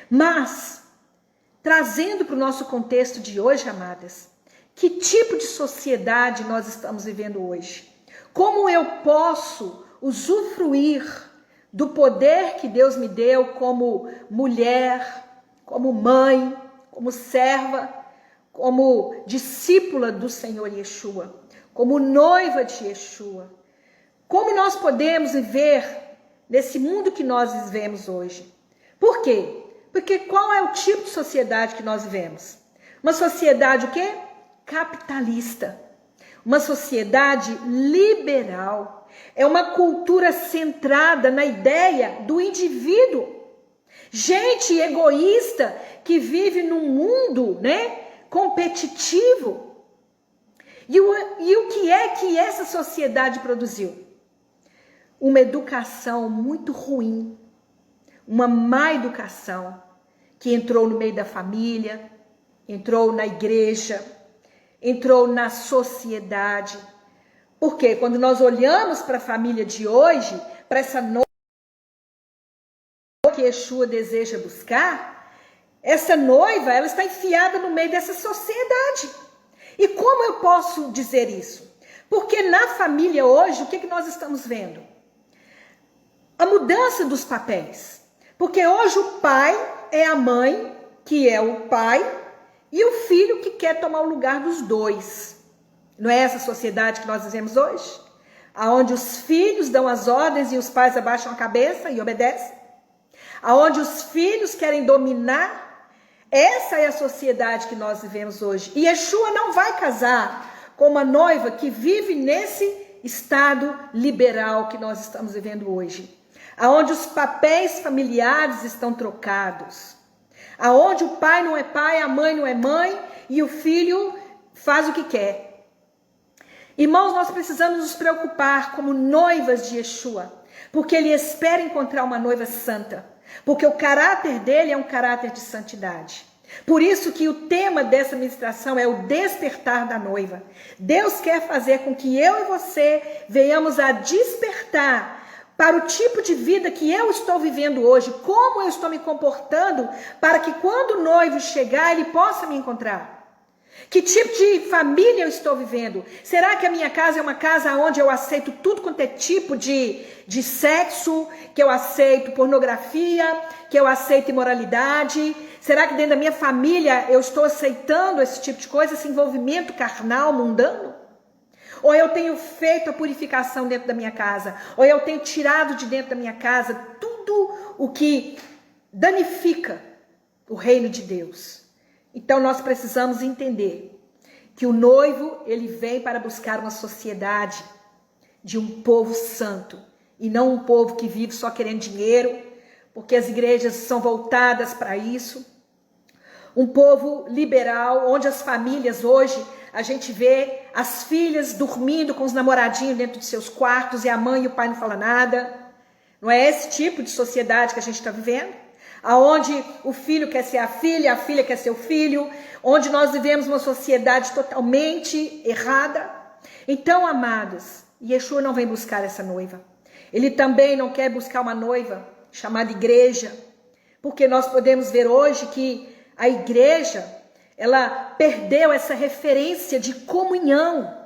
Mas, trazendo para o nosso contexto de hoje, amadas, que tipo de sociedade nós estamos vivendo hoje? Como eu posso usufruir do poder que Deus me deu como mulher, como mãe, como serva, como discípula do Senhor Yeshua, como noiva de Yeshua? Como nós podemos viver nesse mundo que nós vivemos hoje? Por quê? Porque qual é o tipo de sociedade que nós vivemos? Uma sociedade o quê? Capitalista. Uma sociedade liberal. É uma cultura centrada na ideia do indivíduo. Gente egoísta que vive num mundo, né, competitivo. E o que é que essa sociedade produziu? uma educação muito ruim, uma má educação que entrou no meio da família, entrou na igreja, entrou na sociedade. Porque quando nós olhamos para a família de hoje, para essa noiva que Yeshua deseja buscar, essa noiva, ela está enfiada no meio dessa sociedade. E como eu posso dizer isso? Porque na família hoje, o que nós estamos vendo? A mudança dos papéis. Porque hoje o pai é a mãe, que é o pai, e o filho que quer tomar o lugar dos dois. Não é essa sociedade que nós vivemos hoje? Onde os filhos dão as ordens e os pais abaixam a cabeça e obedecem? Onde os filhos querem dominar? Essa é a sociedade que nós vivemos hoje. E Yeshua não vai casar com uma noiva que vive nesse estado liberal que nós estamos vivendo hoje. Onde os papéis familiares estão trocados. Onde o pai não é pai, a mãe não é mãe e o filho faz o que quer. Irmãos, nós precisamos nos preocupar como noivas de Yeshua, porque ele espera encontrar uma noiva santa, porque o caráter dele é um caráter de santidade. Por isso que o tema dessa ministração é o despertar da noiva. Deus quer fazer com que eu e você venhamos a despertar para o tipo de vida que eu estou vivendo hoje, como eu estou me comportando, para que quando o noivo chegar, ele possa me encontrar. Que tipo de família eu estou vivendo? Será que a minha casa é uma casa onde eu aceito tudo quanto é tipo de sexo, que eu aceito pornografia, que eu aceito imoralidade? Será que dentro da minha família eu estou aceitando esse tipo de coisa, esse envolvimento carnal, mundano? Ou eu tenho feito a purificação dentro da minha casa? Ou eu tenho tirado de dentro da minha casa tudo o que danifica o reino de Deus? Então nós precisamos entender que o noivo, ele vem para buscar uma sociedade de um povo santo e não um povo que vive só querendo dinheiro, porque as igrejas são voltadas para isso. Um povo liberal, onde as famílias hoje, a gente vê as filhas dormindo com os namoradinhos dentro de seus quartos e a mãe e o pai não falam nada. Não é esse tipo de sociedade que a gente está vivendo? Aonde o filho quer ser a filha quer ser o filho, onde nós vivemos uma sociedade totalmente errada. Então, amados, Yeshua não vem buscar essa noiva. Ele também não quer buscar uma noiva chamada igreja, porque nós podemos ver hoje que a igreja, ela perdeu essa referência de comunhão,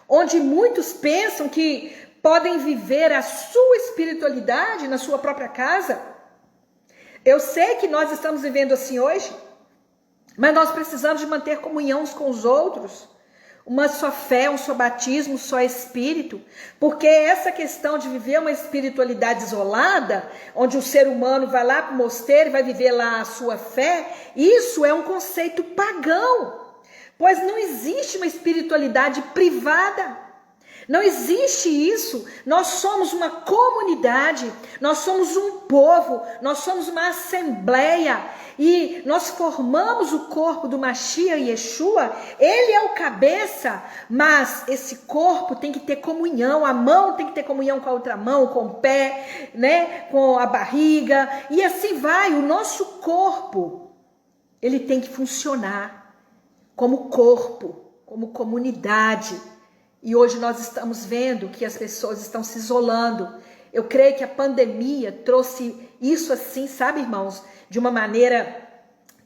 onde muitos pensam que podem viver a sua espiritualidade na sua própria casa. Eu sei que nós estamos vivendo assim hoje, mas nós precisamos de manter comunhão uns com os outros, uma só fé, um só batismo, um só espírito, porque essa questão de viver uma espiritualidade isolada, onde o ser humano vai lá para o mosteiro e vai viver lá a sua fé, isso é um conceito pagão, pois não existe uma espiritualidade privada. Não existe isso. Nós somos uma comunidade, nós somos um povo, nós somos uma assembleia e nós formamos o corpo do Mashiach Yeshua. Ele é o cabeça, mas esse corpo tem que ter comunhão. A mão tem que ter comunhão com a outra mão, com o pé, né, com a barriga e assim vai. O nosso corpo, ele tem que funcionar como corpo, como comunidade. E hoje nós estamos vendo que as pessoas estão se isolando. Eu creio que a pandemia trouxe isso assim, sabe, irmãos, de uma maneira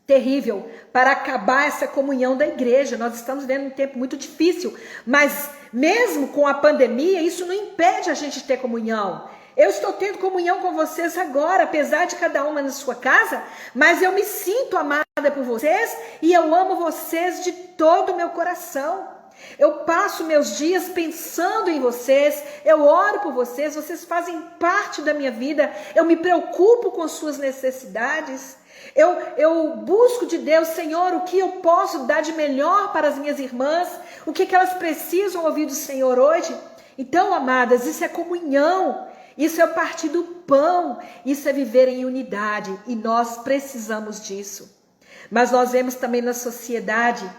terrível, para acabar essa comunhão da igreja. Nós estamos vendo um tempo muito difícil, mas mesmo com a pandemia, isso não impede a gente de ter comunhão. Eu estou tendo comunhão com vocês agora, apesar de cada uma na sua casa, mas eu me sinto amada por vocês e eu amo vocês de todo o meu coração. Eu passo meus dias pensando em vocês, eu oro por vocês, vocês fazem parte da minha vida, eu me preocupo com suas necessidades, eu busco de Deus, Senhor, o que eu posso dar de melhor para as minhas irmãs, o que elas precisam ouvir do Senhor hoje. Então, amadas, isso é comunhão, isso é o partir do pão, isso é viver em unidade e nós precisamos disso. Mas nós vemos também na sociedade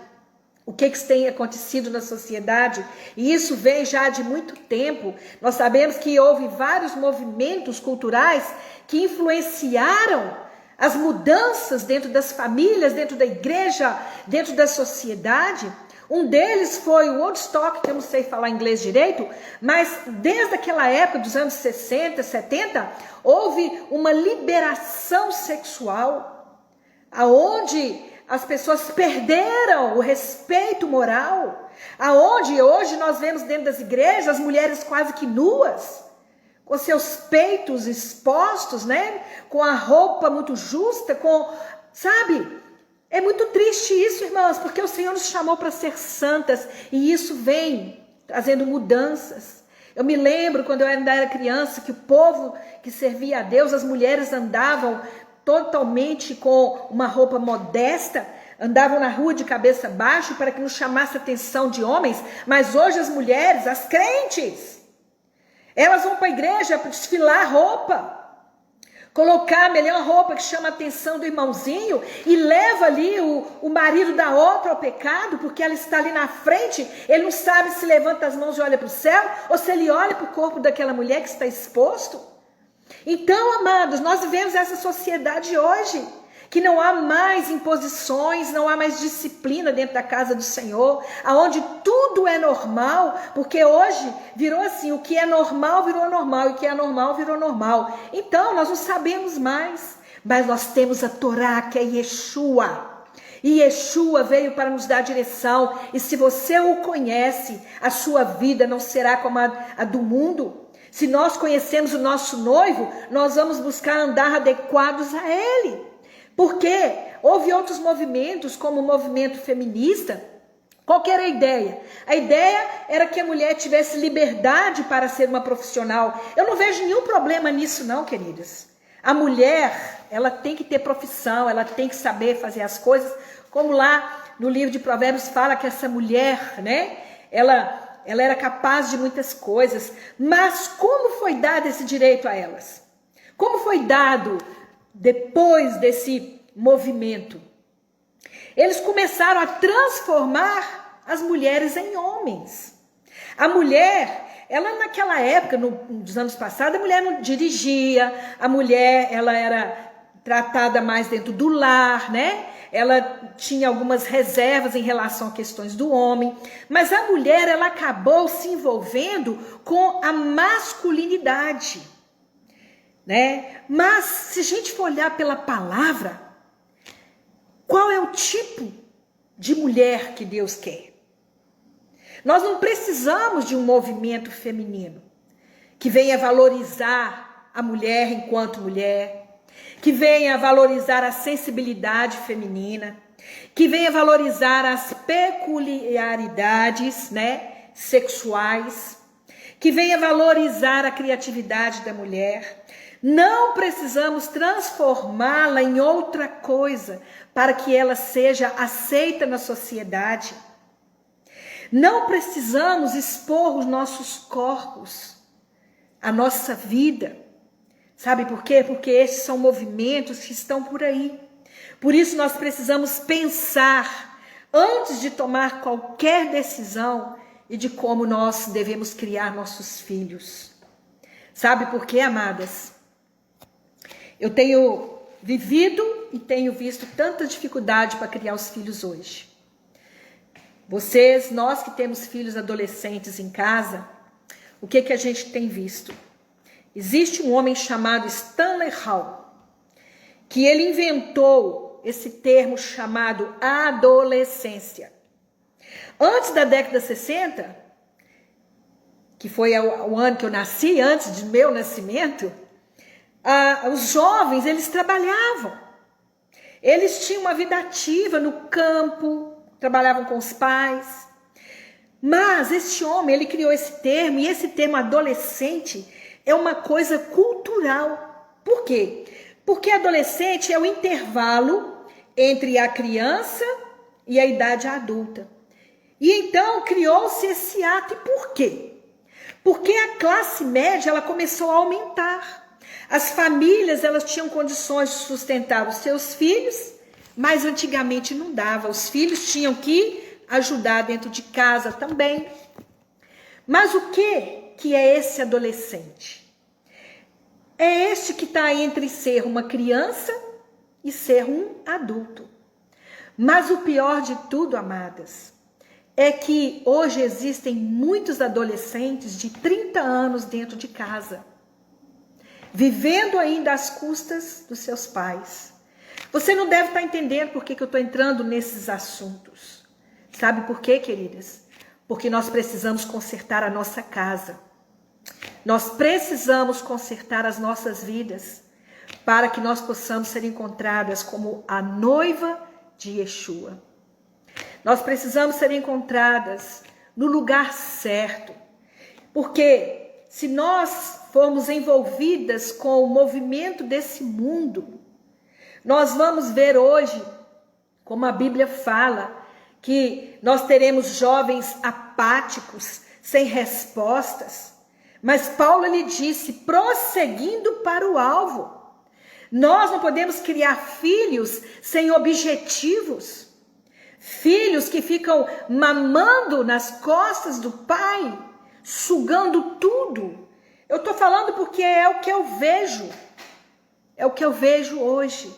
o que tem acontecido na sociedade, e isso vem já de muito tempo. Nós sabemos que houve vários movimentos culturais que influenciaram as mudanças dentro das famílias, dentro da igreja, dentro da sociedade. Um deles foi o Woodstock, que eu não sei falar inglês direito, mas desde aquela época, dos anos 60, 70, houve uma liberação sexual, aonde as pessoas perderam o respeito moral, aonde hoje nós vemos dentro das igrejas as mulheres quase que nuas, com seus peitos expostos, né? Com a roupa muito justa, sabe? É muito triste isso, irmãs, porque o Senhor nos chamou para ser santas e isso vem trazendo mudanças. Eu me lembro quando eu ainda era criança que o povo que servia a Deus, as mulheres andavam totalmente com uma roupa modesta, andavam na rua de cabeça baixa para que não chamasse a atenção de homens, mas hoje as mulheres, as crentes, elas vão para a igreja para desfilar roupa, colocar a melhor roupa que chama a atenção do irmãozinho e leva ali o marido da outra ao pecado, porque ela está ali na frente, ele não sabe se levanta as mãos e olha para o céu, ou se ele olha para o corpo daquela mulher que está exposto. Então, amados, nós vivemos essa sociedade hoje, que não há mais imposições, não há mais disciplina dentro da casa do Senhor, aonde tudo é normal, porque hoje virou assim, o que é normal virou normal, e o que é normal virou normal. Então, nós não sabemos mais, mas nós temos a Torá, que é Yeshua. E Yeshua veio para nos dar direção, e se você o conhece, a sua vida não será como a do mundo. Se nós conhecemos o nosso noivo, nós vamos buscar andar adequados a ele. Porque houve outros movimentos, como o movimento feminista. Qual que era a ideia? A ideia era que a mulher tivesse liberdade para ser uma profissional. Eu não vejo nenhum problema nisso não, queridas. A mulher, ela tem que ter profissão, ela tem que saber fazer as coisas. Como lá no livro de Provérbios fala que essa mulher, né, ela era capaz de muitas coisas. Mas como foi dado esse direito a elas? Como foi dado depois desse movimento? Eles começaram a transformar as mulheres em homens. A mulher, ela naquela época, nos anos passados, a mulher não dirigia, a mulher, ela era tratada mais dentro do lar, né? Ela tinha algumas reservas em relação a questões do homem, mas a mulher, ela acabou se envolvendo com a masculinidade, né? Mas se a gente for olhar pela palavra, qual é o tipo de mulher que Deus quer? Nós não precisamos de um movimento feminino que venha valorizar a mulher enquanto mulher, que venha valorizar a sensibilidade feminina, que venha valorizar as peculiaridades, né, sexuais, que venha valorizar a criatividade da mulher. Não precisamos transformá-la em outra coisa para que ela seja aceita na sociedade. Não precisamos expor os nossos corpos, a nossa vida. Sabe por quê? Porque esses são movimentos que estão por aí. Por isso nós precisamos pensar antes de tomar qualquer decisão e de como nós devemos criar nossos filhos. Sabe por quê, amadas? Eu tenho vivido e tenho visto tanta dificuldade para criar os filhos hoje. Nós que temos filhos adolescentes em casa, o que a gente tem visto? Existe um homem chamado Stanley Hall, que ele inventou esse termo chamado adolescência. Antes da década de 60, que foi o ano que eu nasci, antes do meu nascimento, os jovens, eles trabalhavam. Eles tinham uma vida ativa no campo, trabalhavam com os pais. Mas esse homem, ele criou esse termo, e esse termo adolescente é uma coisa cultural. Por quê? Porque adolescente é o intervalo entre a criança e a idade adulta. E então criou-se esse ato. E por quê? Porque a classe média, ela começou a aumentar. As famílias, elas tinham condições de sustentar os seus filhos, mas antigamente não dava. Os filhos tinham que ajudar dentro de casa também. Mas o que é esse adolescente? É este que está entre ser uma criança e ser um adulto. Mas o pior de tudo, amadas, é que hoje existem muitos adolescentes de 30 anos dentro de casa, vivendo ainda às custas dos seus pais. Você não deve estar entendendo por que eu estou entrando nesses assuntos. Sabe por quê, queridas? Porque nós precisamos consertar a nossa casa. Nós precisamos consertar as nossas vidas para que nós possamos ser encontradas como a noiva de Yeshua. Nós precisamos ser encontradas no lugar certo. Porque se nós formos envolvidas com o movimento desse mundo, nós vamos ver hoje, como a Bíblia fala, que nós teremos jovens apáticos, sem respostas. Mas Paulo lhe disse, prosseguindo para o alvo. Nós não podemos criar filhos sem objetivos. Filhos que ficam mamando nas costas do pai, sugando tudo. Eu estou falando porque é o que eu vejo. É o que eu vejo hoje.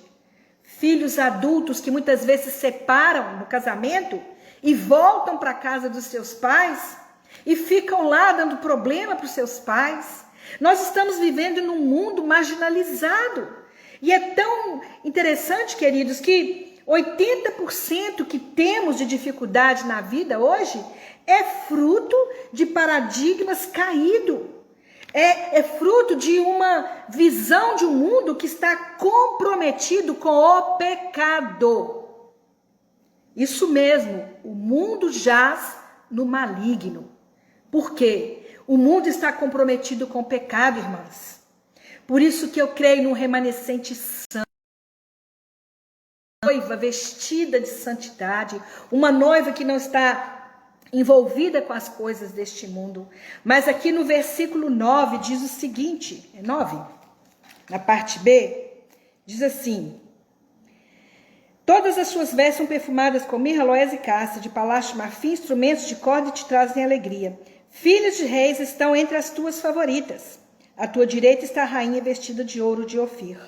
Filhos adultos que muitas vezes se separam no casamento e voltam para a casa dos seus pais e ficam lá dando problema para os seus pais. Nós estamos vivendo num mundo marginalizado. E é tão interessante, queridos, que 80% que temos de dificuldade na vida hoje é fruto de paradigmas caídos. É fruto de uma visão de um mundo que está comprometido com o pecado. Isso mesmo, o mundo jaz no maligno. Por quê? O mundo está comprometido com o pecado, irmãs. Por isso que eu creio num remanescente santo. Uma noiva vestida de santidade, uma noiva que não está envolvida com as coisas deste mundo. Mas aqui no versículo 9 diz o seguinte, 9, na parte B, diz assim: todas as suas vestes são perfumadas com mirra, aloés e cássia, de palácio, marfim, instrumentos de corda te trazem alegria. Filhos de reis estão entre as tuas favoritas. À tua direita está a rainha vestida de ouro de Ofir.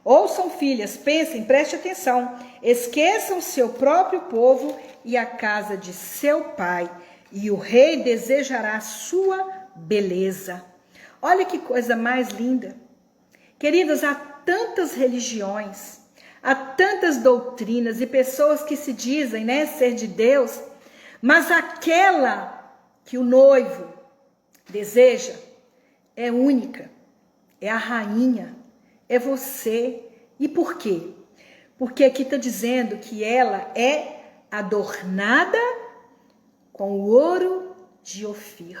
Ouçam, filhas, pensem, preste atenção, esqueçam seu próprio povo e a casa de seu pai, e o rei desejará sua beleza. Olha que coisa mais linda. Queridas, há tantas religiões, há tantas doutrinas e pessoas que se dizem, ser de Deus, mas aquela que o noivo deseja é única, é a rainha, é você. E por quê? Porque aqui está dizendo que ela é adornada com o ouro de Ofir.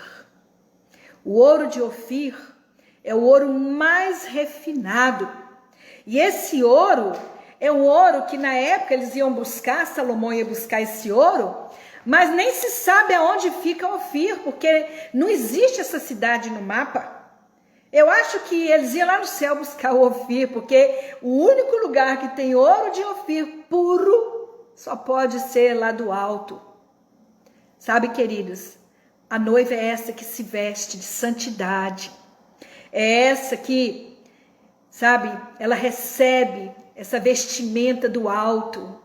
O ouro de Ofir é o ouro mais refinado. E esse ouro é um ouro que na época eles iam buscar, Salomão ia buscar esse ouro, mas nem se sabe aonde fica Ofir, porque não existe essa cidade no mapa. Eu acho que eles iam lá no céu buscar o Ofir, porque o único lugar que tem ouro de Ofir puro só pode ser lá do alto. Sabe, queridos, a noiva é essa que se veste de santidade. É essa que, sabe, ela recebe essa vestimenta do alto.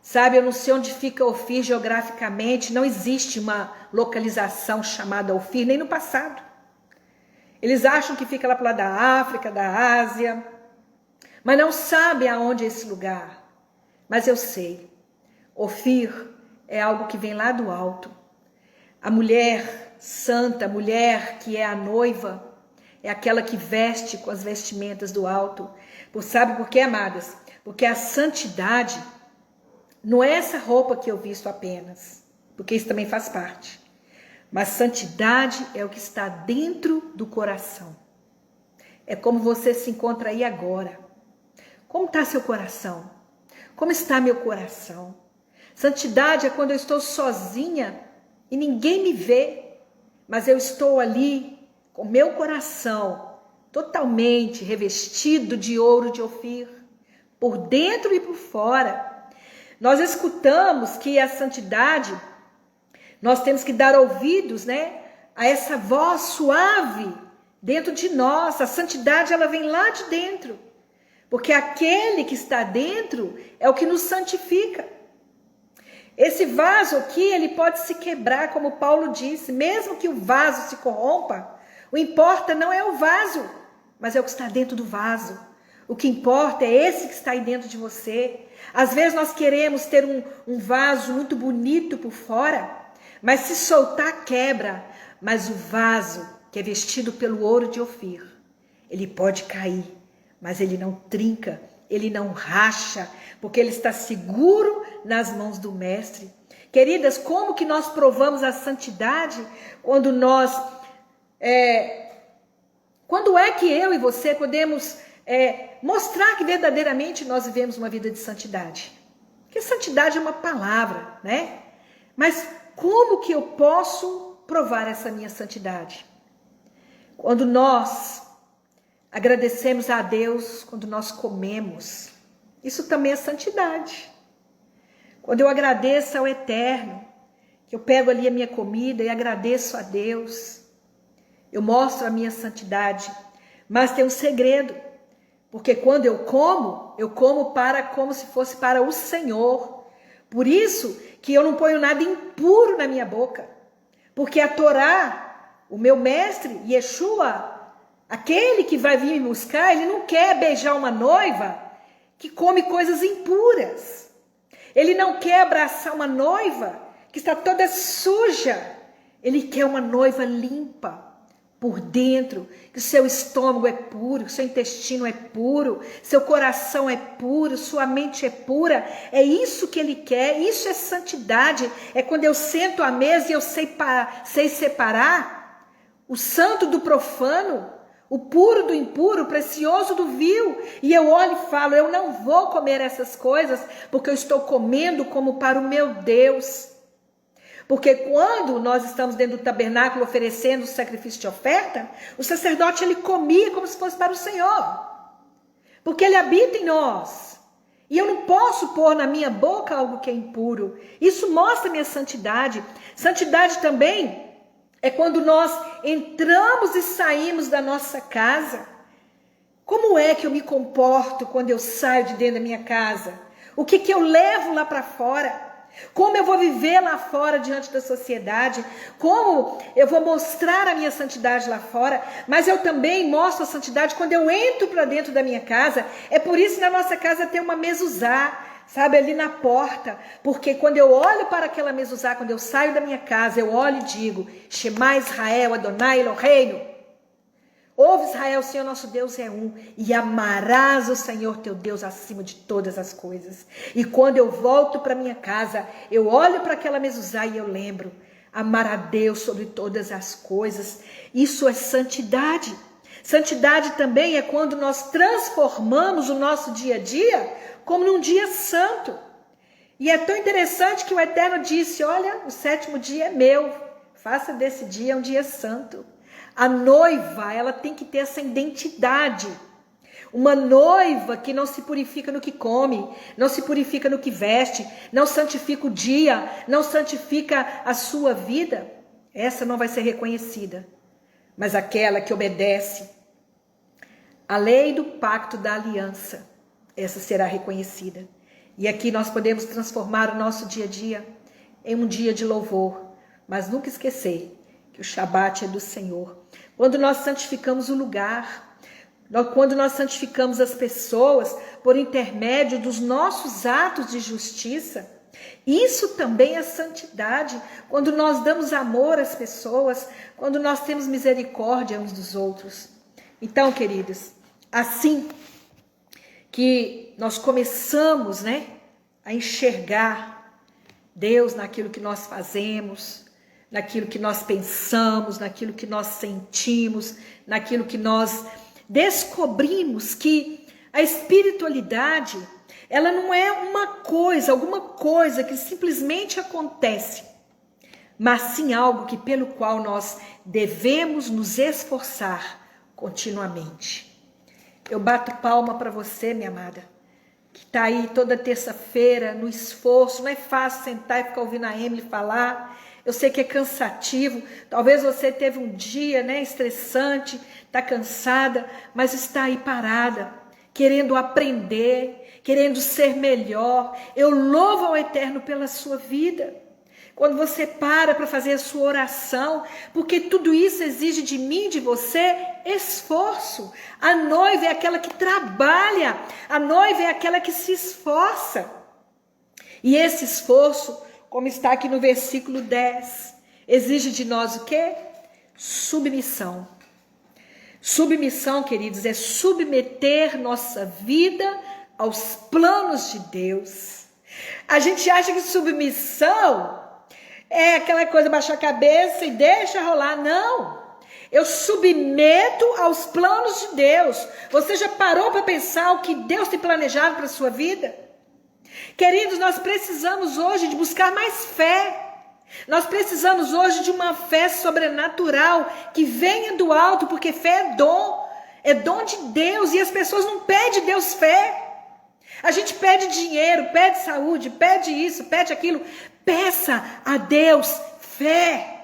Sabe, eu não sei onde fica Ofir geograficamente, não existe uma localização chamada Ofir, nem no passado. Eles acham que fica lá para lá da África, da Ásia, mas não sabem aonde é esse lugar. Mas eu sei, Ofir é algo que vem lá do alto. A mulher santa, a mulher que é a noiva, é aquela que veste com as vestimentas do alto. Sabe por quê, amadas? Porque a santidade não é essa roupa que eu visto apenas, porque isso também faz parte. Mas santidade é o que está dentro do coração. É como você se encontra aí agora. Como está seu coração? Como está meu coração? Santidade é quando eu estou sozinha e ninguém me vê, mas eu estou ali com meu coração totalmente revestido de ouro de Ofir, por dentro e por fora. Nós escutamos que a santidade, nós temos que dar ouvidos, né, a essa voz suave dentro de nós. A santidade, ela vem lá de dentro, porque aquele que está dentro é o que nos santifica. Esse vaso aqui, ele pode se quebrar, como Paulo disse, mesmo que o vaso se corrompa, o importa não é o vaso, mas é o que está dentro do vaso. O que importa é esse que está aí dentro de você. Às vezes nós queremos ter um vaso muito bonito por fora, mas se soltar quebra. Mas o vaso que é vestido pelo ouro de Ofir, ele pode cair, mas ele não trinca, ele não racha, porque ele está seguro nas mãos do mestre. Queridas, como que nós provamos a santidade quando quando é que eu e você podemos mostrar que verdadeiramente nós vivemos uma vida de santidade? Porque santidade é uma palavra, né? Mas como que eu posso provar essa minha santidade? Quando nós agradecemos a Deus, quando nós comemos, isso também é santidade. Quando eu agradeço ao Eterno, que eu pego ali a minha comida e agradeço a Deus, eu mostro a minha santidade. Mas tem um segredo, porque quando eu como como se fosse para o Senhor. Por isso que eu não ponho nada impuro na minha boca, porque a Torá, o meu mestre, Yeshua, aquele que vai vir me buscar, ele não quer beijar uma noiva que come coisas impuras. Ele não quer abraçar uma noiva que está toda suja. Ele quer uma noiva limpa por dentro, que o seu estômago é puro, que o seu intestino é puro, seu coração é puro, sua mente é pura. É isso que ele quer, isso é santidade. É quando eu sento à mesa e eu sei separar o santo do profano, o puro do impuro, o precioso do vil. E eu olho e falo, eu não vou comer essas coisas, porque eu estou comendo como para o meu Deus. Porque quando nós estamos dentro do tabernáculo oferecendo o sacrifício de oferta, o sacerdote ele comia como se fosse para o Senhor. Porque ele habita em nós. E eu não posso pôr na minha boca algo que é impuro. Isso mostra minha santidade. Santidade também é quando nós entramos e saímos da nossa casa. Como é que eu me comporto quando eu saio de dentro da minha casa? O que eu levo lá para fora? Como eu vou viver lá fora diante da sociedade? Como eu vou mostrar a minha santidade lá fora? Mas eu também mostro a santidade quando eu entro para dentro da minha casa. É por isso que na nossa casa tem uma mezuzá, sabe, ali na porta. Porque quando eu olho para aquela mezuzá, quando eu saio da minha casa, eu olho e digo, Shema Israel, Adonai Eloheinu. Ouve Israel, o Senhor nosso Deus é um, e amarás o Senhor teu Deus acima de todas as coisas. E quando eu volto para minha casa, eu olho para aquela mezuzá e eu lembro, amar a Deus sobre todas as coisas. Isso é santidade. Santidade também é quando nós transformamos o nosso dia a dia como num dia santo. E é tão interessante que o Eterno disse, olha, o 7º dia é meu, faça desse dia um dia santo. A noiva, ela tem que ter essa identidade. Uma noiva que não se purifica no que come, não se purifica no que veste, não santifica o dia, não santifica a sua vida, essa não vai ser reconhecida. Mas aquela que obedece à lei do pacto da aliança, essa será reconhecida. E aqui nós podemos transformar o nosso dia a dia em um dia de louvor, mas nunca esquecer que o Shabat é do Senhor. Quando nós santificamos o lugar, quando nós santificamos as pessoas por intermédio dos nossos atos de justiça, isso também é santidade. Quando nós damos amor às pessoas, quando nós temos misericórdia uns dos outros. Então, queridos, assim que nós começamos, a enxergar Deus naquilo que nós fazemos, naquilo que nós pensamos, naquilo que nós sentimos, naquilo que nós descobrimos que a espiritualidade, ela não é alguma coisa que simplesmente acontece, mas sim algo que pelo qual nós devemos nos esforçar continuamente. Eu bato palma para você, minha amada, que está aí toda terça-feira no esforço. Não é fácil sentar e ficar ouvindo a Emily falar. Eu sei que é cansativo. Talvez você teve um dia, né, estressante, está cansada, mas está aí parada, querendo aprender, querendo ser melhor. Eu louvo ao Eterno pela sua vida. Quando você para fazer a sua oração, porque tudo isso exige de mim, de você, esforço. A noiva é aquela que trabalha, a noiva é aquela que se esforça. E esse esforço, como está aqui no versículo 10, exige de nós o quê? Submissão. Submissão, queridos, é submeter nossa vida aos planos de Deus. A gente acha que submissão é aquela coisa, baixar a cabeça e deixa rolar. Não, eu submeto aos planos de Deus. Você já parou para pensar o que Deus tem planejado para a sua vida? Queridos, nós precisamos hoje de buscar mais fé. Nós precisamos hoje de uma fé sobrenatural que venha do alto, porque fé é dom de Deus, e as pessoas não pedem a Deus fé. A gente pede dinheiro, pede saúde, pede isso, pede aquilo. Peça a Deus fé.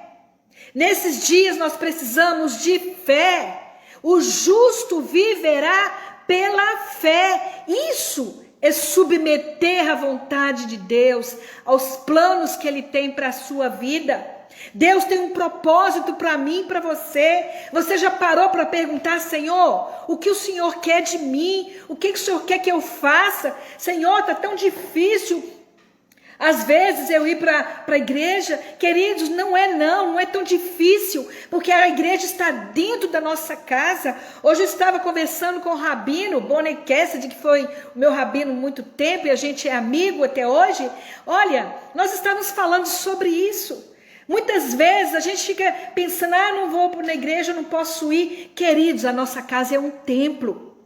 Nesses dias nós precisamos de fé. O justo viverá pela fé. Isso é submeter a vontade de Deus aos planos que Ele tem para a sua vida. Deus tem um propósito para mim e para você. Você já parou para perguntar: Senhor, o que o Senhor quer de mim? O que o Senhor quer que eu faça? Senhor, está tão difícil às vezes eu ir para a igreja. Queridos, não é tão difícil, porque a igreja está dentro da nossa casa. Hoje eu estava conversando com o rabino Bonnie Cassidy, que foi o meu rabino há muito tempo, e a gente é amigo até hoje. Olha, nós estávamos falando sobre isso. Muitas vezes a gente fica pensando: não vou na igreja, não posso ir. Queridos, a nossa casa é um templo.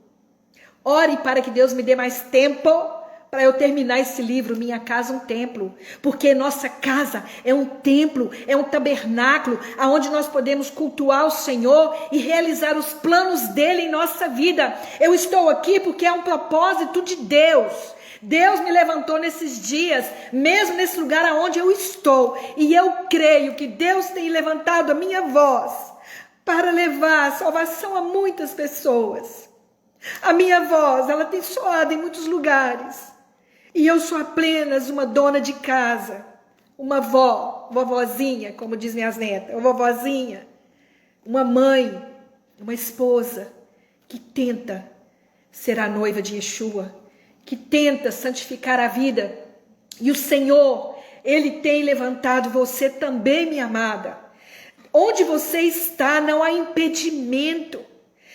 Ore para que Deus me dê mais tempo para eu terminar esse livro, Minha Casa, um Templo. Porque nossa casa é um templo, é um tabernáculo, onde nós podemos cultuar o Senhor e realizar os planos dele em nossa vida. Eu estou aqui porque é um propósito de Deus. Deus me levantou nesses dias, mesmo nesse lugar aonde eu estou. E eu creio que Deus tem levantado a minha voz para levar a salvação a muitas pessoas. A minha voz, ela tem soado em muitos lugares. E eu sou apenas uma dona de casa, uma vovozinha, como dizem minhas netas, uma vovozinha, uma mãe, uma esposa que tenta ser a noiva de Yeshua, que tenta santificar a vida. E o Senhor, Ele tem levantado você também, minha amada. Onde você está, não há impedimento.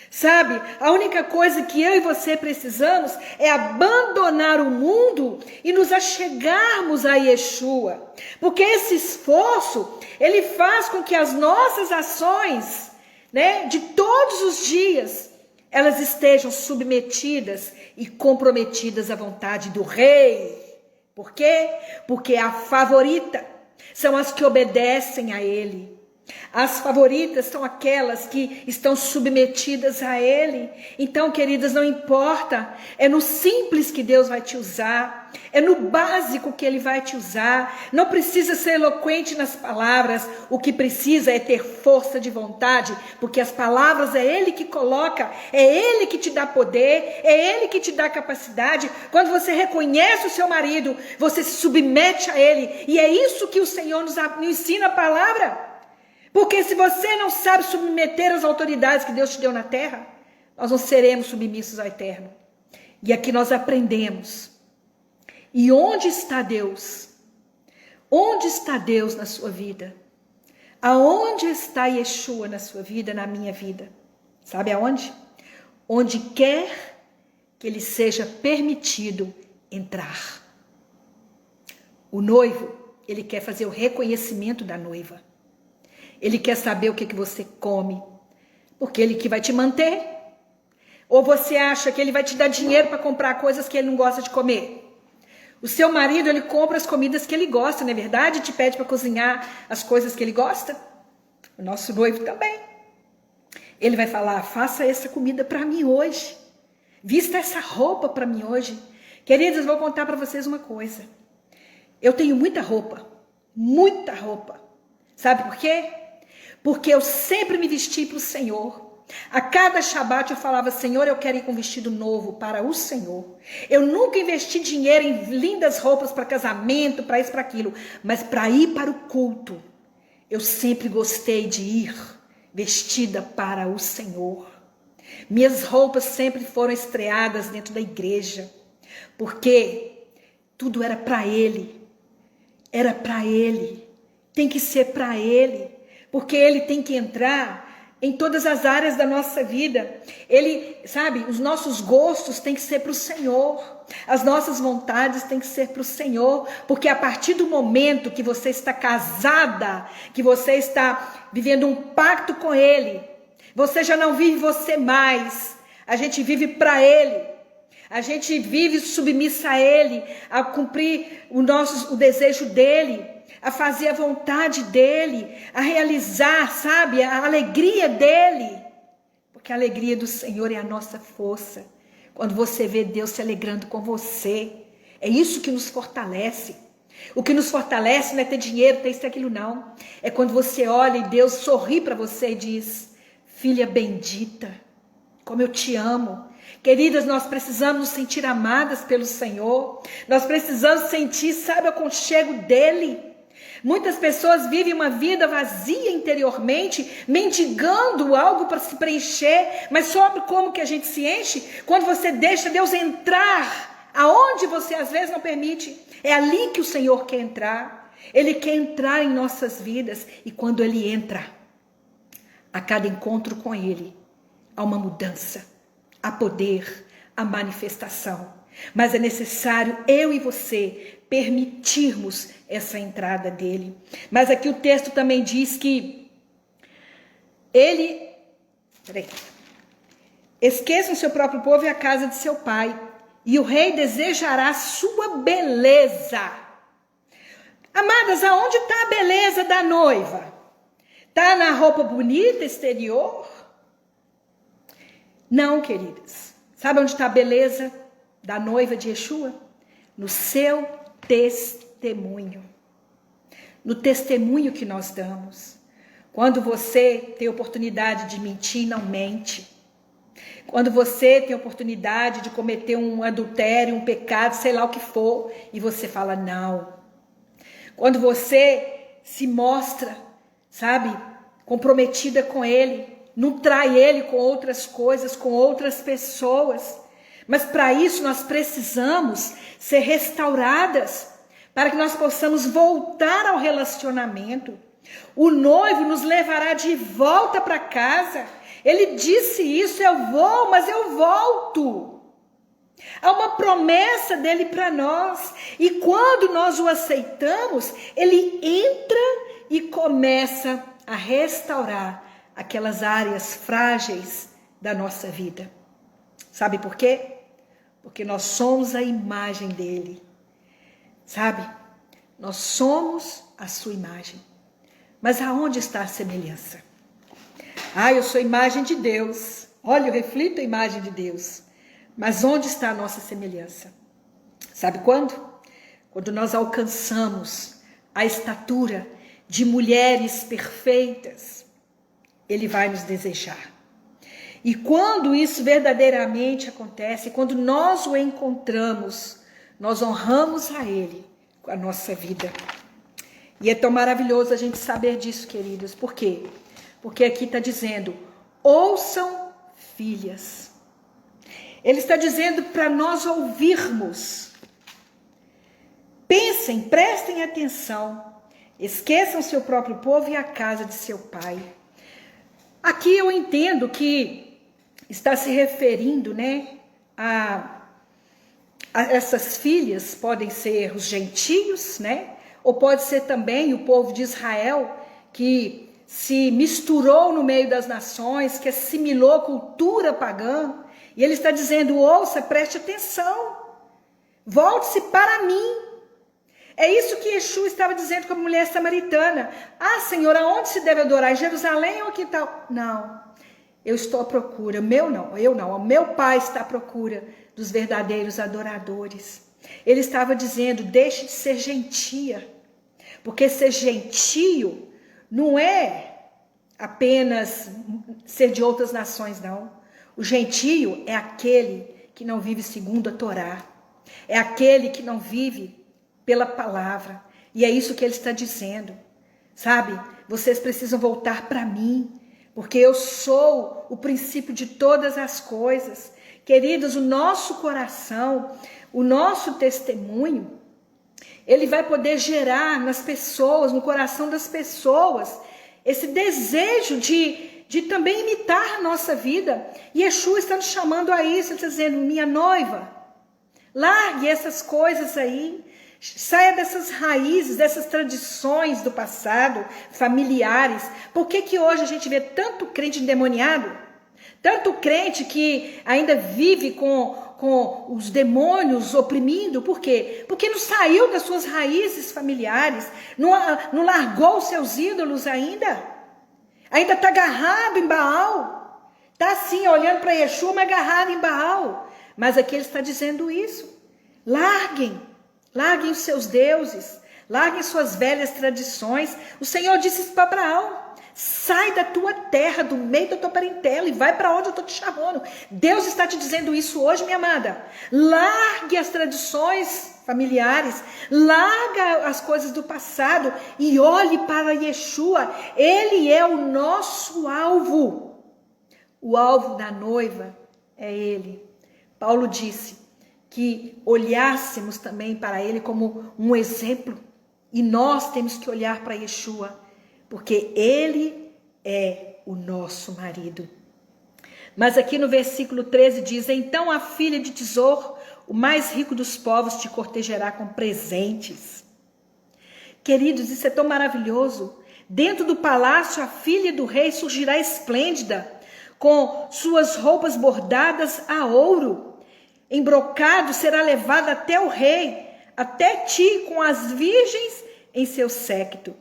Sabe, a única coisa que eu e você precisamos é abandonar o mundo e nos achegarmos a Yeshua. Porque esse esforço, ele faz com que as nossas ações, né, de todos os dias, elas estejam submetidas e comprometidas à vontade do Rei. Por quê? Porque a favorita são as que obedecem a Ele. As favoritas são aquelas que estão submetidas a Ele. Então, queridas, não importa, é no simples que Deus vai te usar, é no básico que Ele vai te usar. Não precisa ser eloquente nas palavras, o que precisa é ter força de vontade, porque as palavras é Ele que coloca, é Ele que te dá poder, é Ele que te dá capacidade. Quando você reconhece o seu marido, você se submete a Ele, e é isso que o Senhor nos ensina a palavra. Porque se você não sabe submeter as autoridades que Deus te deu na terra, nós não seremos submissos ao Eterno. E aqui nós aprendemos. E onde está Deus? Onde está Deus na sua vida? Aonde está Yeshua na sua vida, na minha vida? Sabe aonde? Onde quer que ele seja permitido entrar. O noivo, ele quer fazer o reconhecimento da noiva. Ele quer saber o que você come, porque ele que vai te manter. Ou você acha que ele vai te dar dinheiro para comprar coisas que ele não gosta de comer? O seu marido, ele compra as comidas que ele gosta, não é verdade? E te pede para cozinhar as coisas que ele gosta. O nosso noivo também. Ele vai falar: faça essa comida para mim hoje. Vista essa roupa para mim hoje. Queridos, vou contar para vocês uma coisa. Eu tenho muita roupa. Muita roupa. Sabe por quê? Porque eu sempre me vesti para o Senhor. A cada Shabat eu falava, Senhor, eu quero ir com um vestido novo para o Senhor. Eu nunca investi dinheiro em lindas roupas para casamento, para isso, para aquilo. Mas para ir para o culto, eu sempre gostei de ir vestida para o Senhor. Minhas roupas sempre foram estreadas dentro da igreja. Porque tudo era para Ele. Era para Ele. Tem que ser para Ele. Porque Ele tem que entrar em todas as áreas da nossa vida. Ele, sabe, os nossos gostos têm que ser para o Senhor. As nossas vontades têm que ser para o Senhor. Porque a partir do momento que você está casada, que você está vivendo um pacto com Ele, você já não vive você mais. A gente vive para Ele. A gente vive submissa a Ele, a cumprir o desejo dEle, a fazer a vontade dEle, a realizar, sabe, a alegria dEle. Porque a alegria do Senhor é a nossa força. Quando você vê Deus se alegrando com você, é isso que nos fortalece. O que nos fortalece não é ter dinheiro, ter isso e aquilo, não. É quando você olha e Deus sorri para você e diz, filha bendita, como eu te amo. Queridas, nós precisamos nos sentir amadas pelo Senhor. Nós precisamos sentir, sabe, o aconchego dEle. Muitas pessoas vivem uma vida vazia interiormente, mendigando algo para se preencher. Mas sabe como que a gente se enche? Quando você deixa Deus entrar aonde você às vezes não permite. É ali que o Senhor quer entrar. Ele quer entrar em nossas vidas. E quando Ele entra, a cada encontro com Ele, há uma mudança. A poder, a manifestação. Mas é necessário eu e você permitirmos essa entrada dele. Mas aqui o texto também diz que ele... Esqueçam seu próprio povo e a casa de seu pai, e o rei desejará sua beleza. Amadas, aonde está a beleza da noiva? Está na roupa bonita exterior? Não, queridas. Sabe onde está a beleza da noiva de Yeshua? No seu testemunho. No testemunho que nós damos. Quando você tem oportunidade de mentir, não mente. Quando você tem oportunidade de cometer um adultério, um pecado, sei lá o que for, e você fala não. Quando você se mostra, sabe, comprometida com Ele, não trai Ele com outras coisas, com outras pessoas. Mas para isso nós precisamos ser restauradas, para que nós possamos voltar ao relacionamento. O noivo nos levará de volta para casa. Ele disse isso, eu vou, mas eu volto. Há uma promessa dele para nós. E quando nós o aceitamos, ele entra e começa a restaurar aquelas áreas frágeis da nossa vida. Sabe por quê? Porque nós somos a imagem dele. Sabe? Nós somos a sua imagem. Mas aonde está a semelhança? Eu sou a imagem de Deus. Olha, eu reflito a imagem de Deus. Mas onde está a nossa semelhança? Sabe quando? Quando nós alcançamos a estatura de mulheres perfeitas, Ele vai nos desejar. E quando isso verdadeiramente acontece, quando nós o encontramos, nós honramos a Ele com a nossa vida. E é tão maravilhoso a gente saber disso, queridos. Por quê? Porque aqui está dizendo, ouçam filhas. Ele está dizendo para nós ouvirmos. Pensem, prestem atenção. Esqueçam seu próprio povo e a casa de seu pai. Aqui eu entendo que está se referindo, né, a essas filhas, podem ser os gentios, né, ou pode ser também o povo de Israel, que se misturou no meio das nações, que assimilou a cultura pagã. E ele está dizendo, ouça, preste atenção, volte-se para mim. É isso que Yeshua estava dizendo com a mulher samaritana. Senhor, aonde se deve adorar? Em Jerusalém ou que tal? Não. eu estou à procura, o meu Pai está à procura dos verdadeiros adoradores. Ele estava dizendo, deixe de ser gentia, porque ser gentio não é apenas ser de outras nações, não. O gentio é aquele que não vive segundo a Torá, é aquele que não vive pela palavra, e é isso que ele está dizendo, sabe? Vocês precisam voltar para mim, porque eu sou o princípio de todas as coisas. Queridos, o nosso coração, o nosso testemunho, ele vai poder gerar nas pessoas, no coração das pessoas, esse desejo de também imitar a nossa vida. E Yeshua está nos chamando a isso, ele está dizendo, minha noiva, largue essas coisas aí, saia dessas raízes, dessas tradições do passado, familiares. Por que hoje a gente vê tanto crente endemoniado? Tanto crente que ainda vive com os demônios oprimindo? Por quê? Porque não saiu das suas raízes familiares, não largou os seus ídolos ainda está agarrado em Baal, está assim olhando para Yeshua, mas agarrado em Baal. Mas aqui ele está dizendo isso, larguem os seus deuses, larguem suas velhas tradições. O Senhor disse isso para Abraão, sai da tua terra, do meio da tua parentela e vai para onde eu estou te chamando. Deus está te dizendo isso hoje, minha amada. Largue as tradições familiares, larga as coisas do passado e olhe para Yeshua. Ele é o nosso alvo. O alvo da noiva é ele. Paulo disse que olhássemos também para ele como um exemplo, e nós temos que olhar para Yeshua, porque ele é o nosso marido. Mas aqui no versículo 13 diz, então a filha de Tzor, o mais rico dos povos, te cortejará com presentes. Queridos, isso é tão maravilhoso. Dentro do palácio, a filha do rei surgirá esplêndida, com suas roupas bordadas a ouro. Em brocado será levada até o rei, até ti, com as virgens em seu séquito.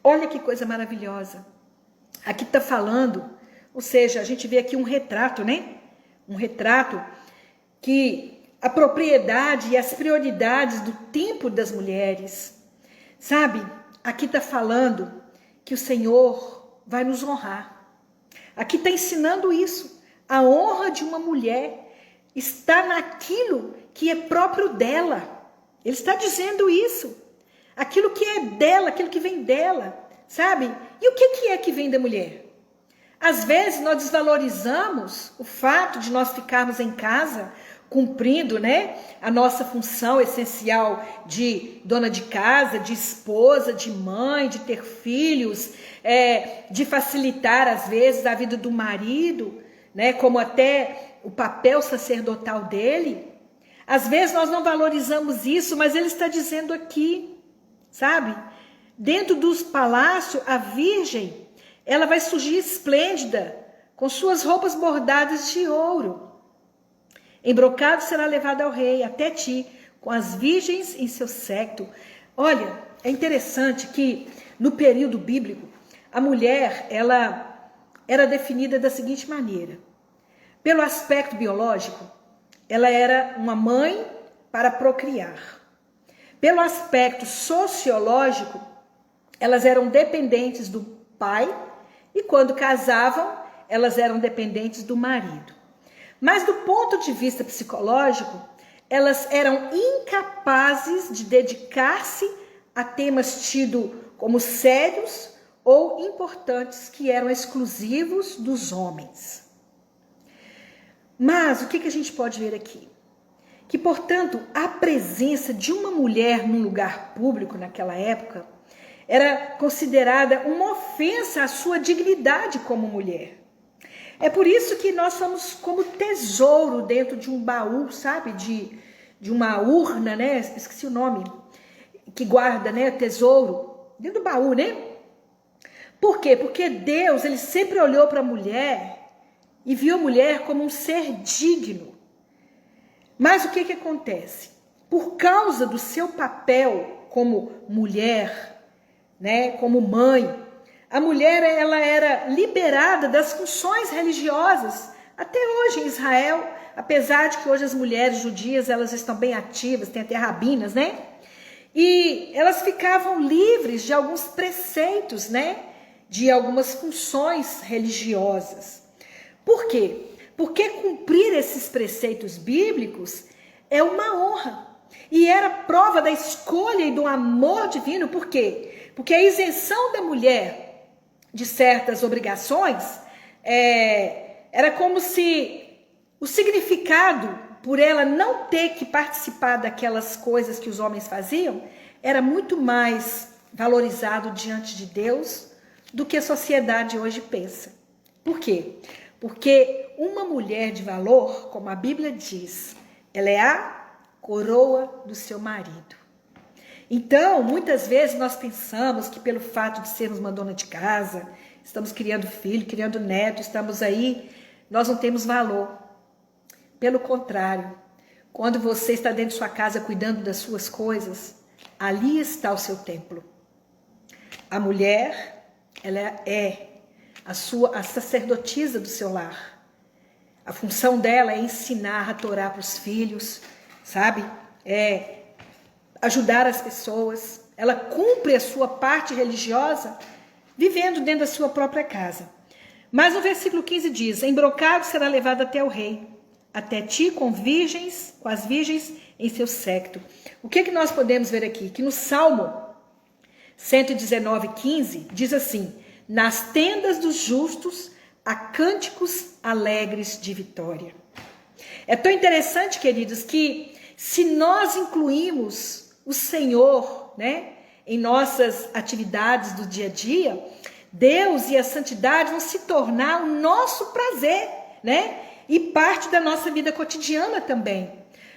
Olha que coisa maravilhosa. Aqui está falando, ou seja, a gente vê aqui um retrato, né? Um retrato que a propriedade e as prioridades do tempo das mulheres, sabe? Aqui está falando que o Senhor vai nos honrar. Aqui está ensinando isso. A honra de uma mulher está naquilo que é próprio dela. Ele está dizendo isso. Aquilo que é dela, aquilo que vem dela, sabe? E o que é que vem da mulher? Às vezes nós desvalorizamos o fato de nós ficarmos em casa cumprindo, né, a nossa função essencial de dona de casa, de esposa, de mãe, de ter filhos, de facilitar às vezes a vida do marido, né, como até o papel sacerdotal dele. Às vezes nós não valorizamos isso, mas ele está dizendo aqui, sabe? Dentro dos palácios, a virgem, ela vai surgir esplêndida, com suas roupas bordadas de ouro. Em brocado será levada ao rei, até ti, com as virgens em seu séquito. Olha, é interessante que no período bíblico, a mulher, ela era definida da seguinte maneira. Pelo aspecto biológico, ela era uma mãe para procriar. Pelo aspecto sociológico, elas eram dependentes do pai e quando casavam, elas eram dependentes do marido. Mas do ponto de vista psicológico, elas eram incapazes de dedicar-se a temas tidos como sérios ou importantes que eram exclusivos dos homens. Mas o que a gente pode ver aqui? Que, portanto, a presença de uma mulher num lugar público naquela época era considerada uma ofensa à sua dignidade como mulher. É por isso que nós somos como tesouro dentro de um baú, sabe? De uma urna, né? Esqueci o nome. Que guarda, né? Tesouro. Dentro do baú, né? Por quê? Porque Deus, ele sempre olhou para a mulher e viu a mulher como um ser digno. Mas o que acontece? Por causa do seu papel como mulher, né? Como mãe, a mulher ela era liberada das funções religiosas. Até hoje em Israel, apesar de que hoje as mulheres judias elas estão bem ativas, tem até rabinas, né? E elas ficavam livres de alguns preceitos, né? De algumas funções religiosas. Por quê? Porque cumprir esses preceitos bíblicos é uma honra. E era prova da escolha e do amor divino. Por quê? Porque a isenção da mulher de certas obrigações era como se o significado por ela não ter que participar daquelas coisas que os homens faziam era muito mais valorizado diante de Deus do que a sociedade hoje pensa. Por quê? Porque uma mulher de valor, como a Bíblia diz, ela é a coroa do seu marido. Então, muitas vezes nós pensamos que pelo fato de sermos uma dona de casa, estamos criando filho, criando neto, estamos aí, nós não temos valor. Pelo contrário, quando você está dentro de sua casa cuidando das suas coisas, ali está o seu templo. A mulher, ela é a sacerdotisa do seu lar. A função dela é ensinar a Torá para os filhos, sabe? É ajudar as pessoas. Ela cumpre a sua parte religiosa vivendo dentro da sua própria casa. Mas no versículo 15 diz: embrocado será levado até o rei, até ti com as virgens em seu séquito. O que nós podemos ver aqui? Que no Salmo 119:15 diz assim: nas tendas dos justos há cânticos alegres de vitória. É tão interessante, queridos, que se nós incluímos o Senhor, né, em nossas atividades do dia a dia, Deus e a santidade vão se tornar o nosso prazer, né? E parte da nossa vida cotidiana também.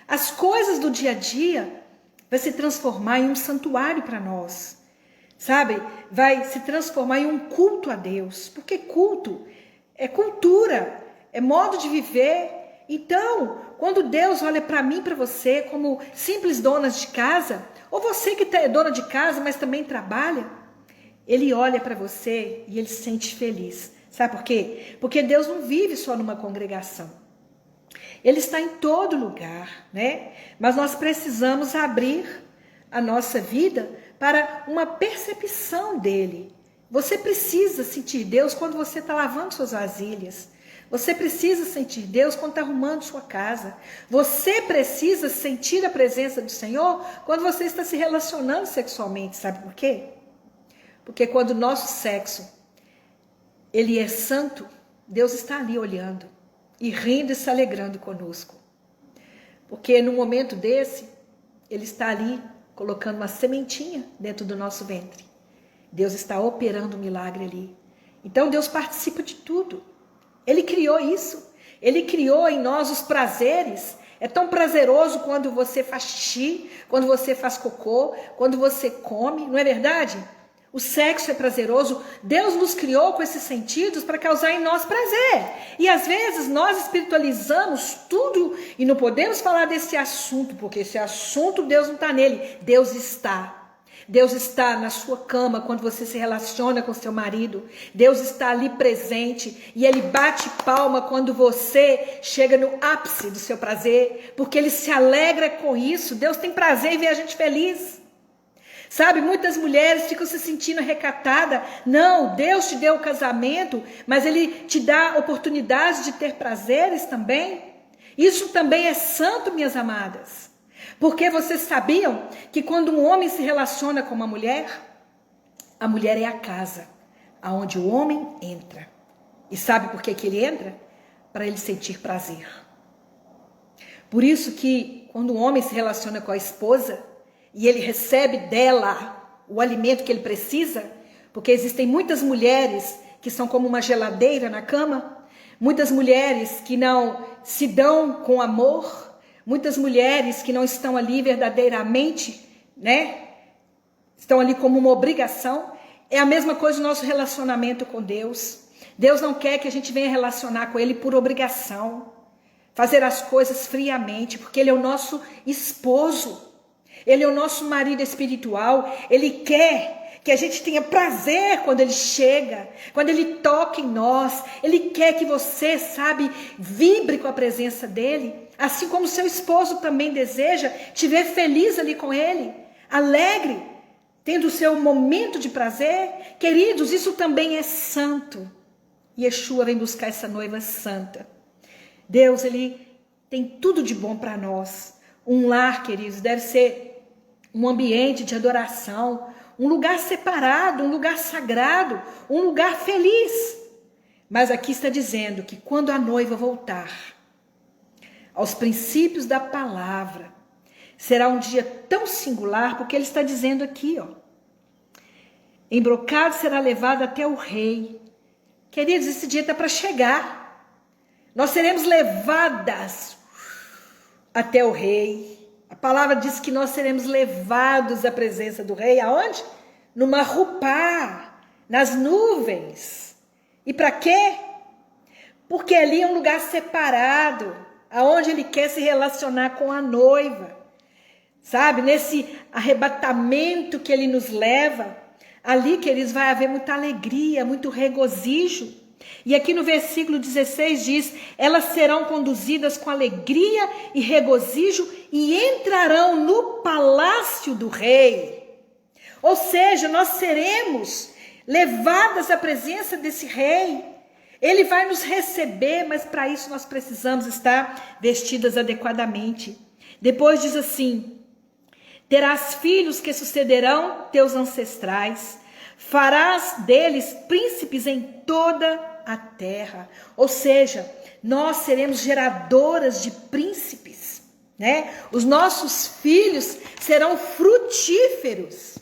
As coisas do dia a dia vai se transformar em um santuário para nós, sabe? Vai se transformar em um culto a Deus, porque culto é cultura, é modo de viver. Então, quando Deus olha para mim, para você, como simples donas de casa, ou você que é dona de casa, mas também trabalha, Ele olha para você e Ele se sente feliz. Sabe por quê? Porque Deus não vive só numa congregação. Ele está em todo lugar, né? Mas nós precisamos abrir a nossa vida para uma percepção dele. Você precisa sentir Deus quando você está lavando suas vasilhas. Você precisa sentir Deus quando está arrumando sua casa. Você precisa sentir a presença do Senhor quando você está se relacionando sexualmente. Sabe por quê? Porque quando o nosso sexo ele é santo, Deus está ali olhando e rindo e se alegrando conosco. Porque no momento desse, Ele está ali colocando uma sementinha dentro do nosso ventre. Deus está operando um milagre ali. Então Deus participa de tudo. Ele criou isso. Ele criou em nós os prazeres. É tão prazeroso quando você faz xixi, quando você faz cocô, quando você come, não é verdade? O sexo é prazeroso. Deus nos criou com esses sentidos para causar em nós prazer. E às vezes nós espiritualizamos tudo e não podemos falar desse assunto, porque esse assunto Deus não está nele. Deus está. Deus está na sua cama quando você se relaciona com seu marido. Deus está ali presente e Ele bate palma quando você chega no ápice do seu prazer, porque Ele se alegra com isso. Deus tem prazer em ver a gente feliz. Sabe, muitas mulheres ficam se sentindo recatadas. Não, Deus te deu o casamento, mas Ele te dá oportunidades de ter prazeres também. Isso também é santo, minhas amadas. Porque vocês sabiam que quando um homem se relaciona com uma mulher, a mulher é a casa, aonde o homem entra. E sabe por que ele entra? Para ele sentir prazer. Por isso que quando um homem se relaciona com a esposa, e ele recebe dela o alimento que ele precisa, porque existem muitas mulheres que são como uma geladeira na cama, muitas mulheres que não se dão com amor, muitas mulheres que não estão ali verdadeiramente, né? Estão ali como uma obrigação. É a mesma coisa o nosso relacionamento com Deus. Deus não quer que a gente venha relacionar com Ele por obrigação, fazer as coisas friamente, porque Ele é o nosso esposo. Ele é o nosso marido espiritual. Ele quer que a gente tenha prazer quando Ele chega, quando Ele toca em nós. Ele quer que você, sabe, vibre com a presença dEle, assim como seu esposo também deseja te ver feliz ali com Ele, alegre, tendo o seu momento de prazer. Queridos, isso também é santo. Yeshua vem buscar essa noiva santa. Deus, Ele tem tudo de bom para nós. Um lar, queridos, deve ser um ambiente de adoração, um lugar separado, um lugar sagrado, um lugar feliz. Mas aqui está dizendo que quando a noiva voltar aos princípios da palavra, será um dia tão singular, porque ele está dizendo aqui, ó, em brocado será levado até o rei. Queridos, esse dia está para chegar. Nós seremos levadas até o rei. A palavra diz que nós seremos levados à presença do rei. Aonde? Numa rupá, nas nuvens. E para quê? Porque ali é um lugar separado, aonde ele quer se relacionar com a noiva. Sabe, nesse arrebatamento que ele nos leva, ali, queridos, vai haver muita alegria, muito regozijo. E aqui no versículo 16 diz: elas serão conduzidas com alegria e regozijo e entrarão no palácio do rei. Ou seja, nós seremos levadas à presença desse rei. Ele vai nos receber, mas para isso nós precisamos estar vestidas adequadamente. Depois diz assim: terás filhos que sucederão teus ancestrais, farás deles príncipes em toda a terra. Ou seja, nós seremos geradoras de príncipes, né? Os nossos filhos serão frutíferos.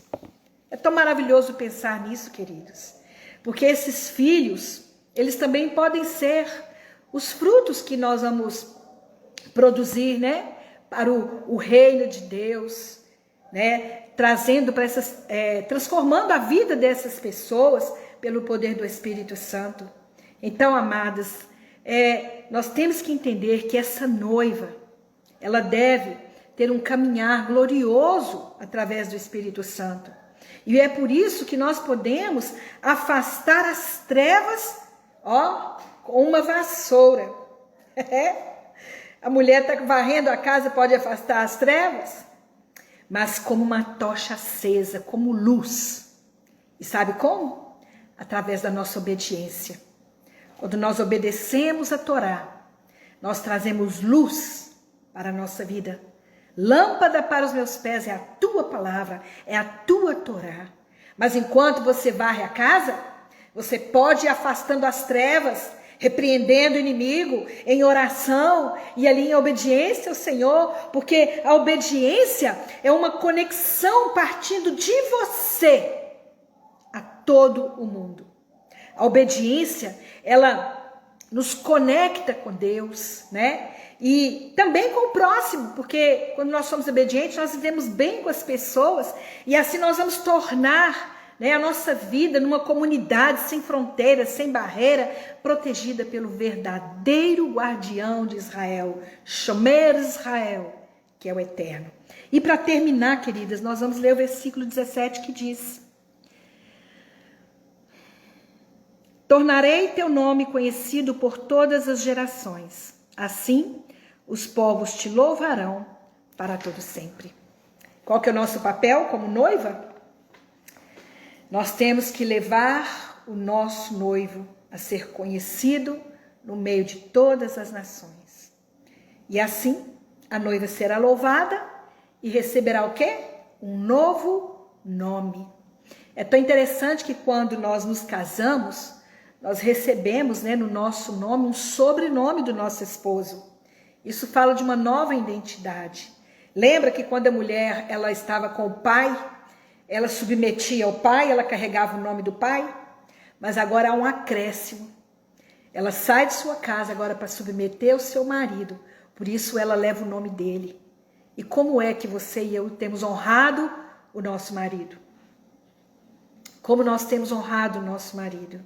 É tão maravilhoso pensar nisso, queridos, porque esses filhos, eles também podem ser os frutos que nós vamos produzir, né? Para o reino de Deus, né? Trazendo para essas, transformando a vida dessas pessoas pelo poder do Espírito Santo. Então, amadas, nós temos que entender que essa noiva, ela deve ter um caminhar glorioso através do Espírito Santo. E é por isso que nós podemos afastar as trevas, ó, com uma vassoura. A mulher está varrendo a casa, pode afastar as trevas, mas como uma tocha acesa, como luz. E sabe como? Através da nossa obediência. Quando nós obedecemos a Torá, nós trazemos luz para a nossa vida. Lâmpada para os meus pés é a tua palavra, é a tua Torá. Mas enquanto você varre a casa, você pode ir afastando as trevas, repreendendo o inimigo em oração e ali em obediência ao Senhor, porque a obediência é uma conexão partindo de você a todo o mundo. A obediência, ela nos conecta com Deus, né? E também com o próximo, porque quando nós somos obedientes, nós vivemos bem com as pessoas e assim nós vamos tornar, né, a nossa vida numa comunidade sem fronteiras, sem barreira, protegida pelo verdadeiro guardião de Israel, Shomer Israel, que é o Eterno. E para terminar, queridas, nós vamos ler o versículo 17 que diz: tornarei teu nome conhecido por todas as gerações. Assim, os povos te louvarão para todo sempre. Qual que é o nosso papel como noiva? Nós temos que levar o nosso noivo a ser conhecido no meio de todas as nações. E assim, a noiva será louvada e receberá o quê? Um novo nome. É tão interessante que quando nós nos casamos, nós recebemos, né, no nosso nome um sobrenome do nosso esposo. Isso fala de uma nova identidade. Lembra que quando a mulher ela estava com o pai, ela submetia ao pai, ela carregava o nome do pai? Mas agora há um acréscimo. Ela sai de sua casa agora para submeter o seu marido. Por isso ela leva o nome dele. E como é que você e eu temos honrado o nosso marido? Como nós temos honrado o nosso marido?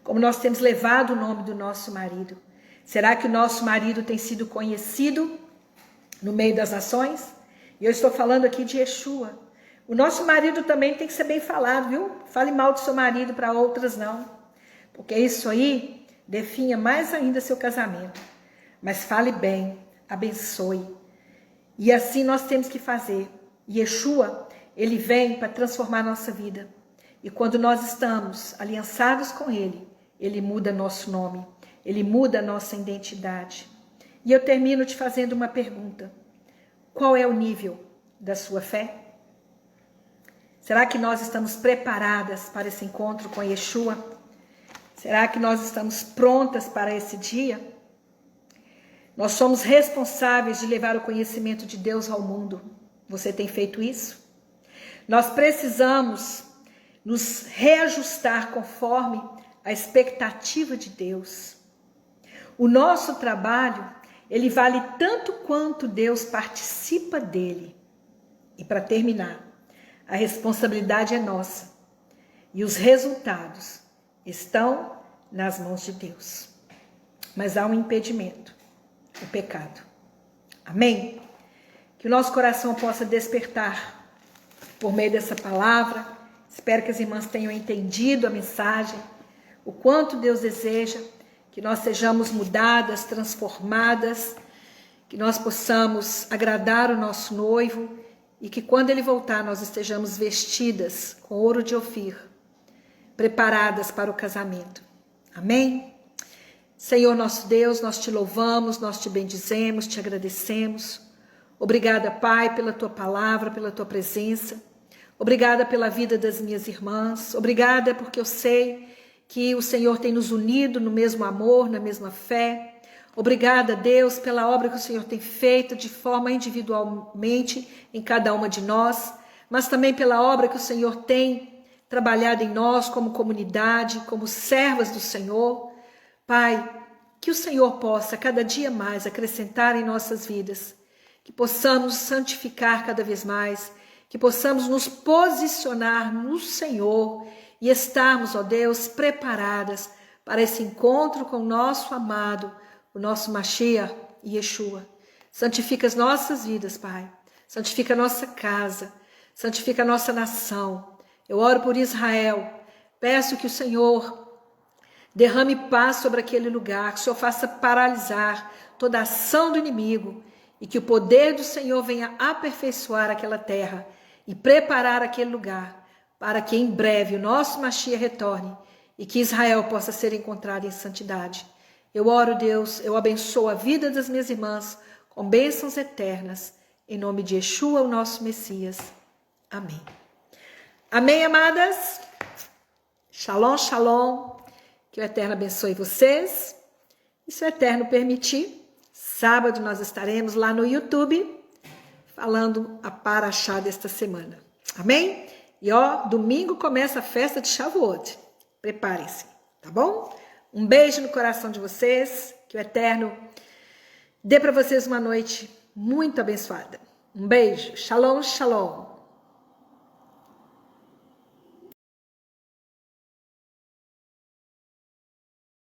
Como nós temos levado o nome do nosso marido? Será que o nosso marido tem sido conhecido no meio das nações? E eu estou falando aqui de Yeshua, O nosso marido também tem que ser bem falado, viu? Fale mal do seu marido para outras não, porque isso aí definha mais ainda seu casamento. Mas fale bem, abençoe. E assim nós temos que fazer. Yeshua, ele vem para transformar a nossa vida. E quando nós estamos aliançados com ele, ele muda nosso nome, ele muda a nossa identidade. E eu termino te fazendo uma pergunta. Qual é o nível da sua fé? Será que nós estamos preparadas para esse encontro com Yeshua? Será que nós estamos prontas para esse dia? Nós somos responsáveis de levar o conhecimento de Deus ao mundo. Você tem feito isso? Nós precisamos nos reajustar conforme a expectativa de Deus. O nosso trabalho, ele vale tanto quanto Deus participa dele. E para terminar, a responsabilidade é nossa. E os resultados estão nas mãos de Deus. Mas há um impedimento, o pecado. Amém? Que o nosso coração possa despertar por meio dessa palavra. Espero que as irmãs tenham entendido a mensagem, o quanto Deus deseja que nós sejamos mudadas, transformadas, que nós possamos agradar o nosso noivo e que quando ele voltar nós estejamos vestidas com ouro de Ofir, preparadas para o casamento. Amém? Senhor nosso Deus, nós te louvamos, nós te bendizemos, te agradecemos. Obrigada, Pai, pela tua palavra, pela tua presença. Obrigada pela vida das minhas irmãs. Obrigada porque eu sei que o Senhor tem nos unido no mesmo amor, na mesma fé. Obrigada, Deus, pela obra que o Senhor tem feito de forma individualmente em cada uma de nós, mas também pela obra que o Senhor tem trabalhado em nós como comunidade, como servas do Senhor. Pai, que o Senhor possa cada dia mais acrescentar em nossas vidas, que possamos santificar cada vez mais, que possamos nos posicionar no Senhor e estarmos, ó Deus, preparadas para esse encontro com o nosso amado, o nosso Mashiach e Yeshua. Santifica as nossas vidas, Pai. Santifica a nossa casa. Santifica a nossa nação. Eu oro por Israel. Peço que o Senhor derrame paz sobre aquele lugar, que o Senhor faça paralisar toda a ação do inimigo e que o poder do Senhor venha aperfeiçoar aquela terra e preparar aquele lugar para que em breve o nosso Mashiach retorne e que Israel possa ser encontrado em santidade. Eu oro, Deus, eu abençoo a vida das minhas irmãs com bênçãos eternas, em nome de Yeshua, o nosso Messias. Amém. Amém, amadas? Shalom, shalom. Que o Eterno abençoe vocês. E se o Eterno permitir, sábado nós estaremos lá no YouTube falando a Parashá desta semana. Amém? E domingo começa a festa de Shavuot. Preparem-se, tá bom? Um beijo no coração de vocês. Que o Eterno dê para vocês uma noite muito abençoada. Um beijo. Shalom, shalom.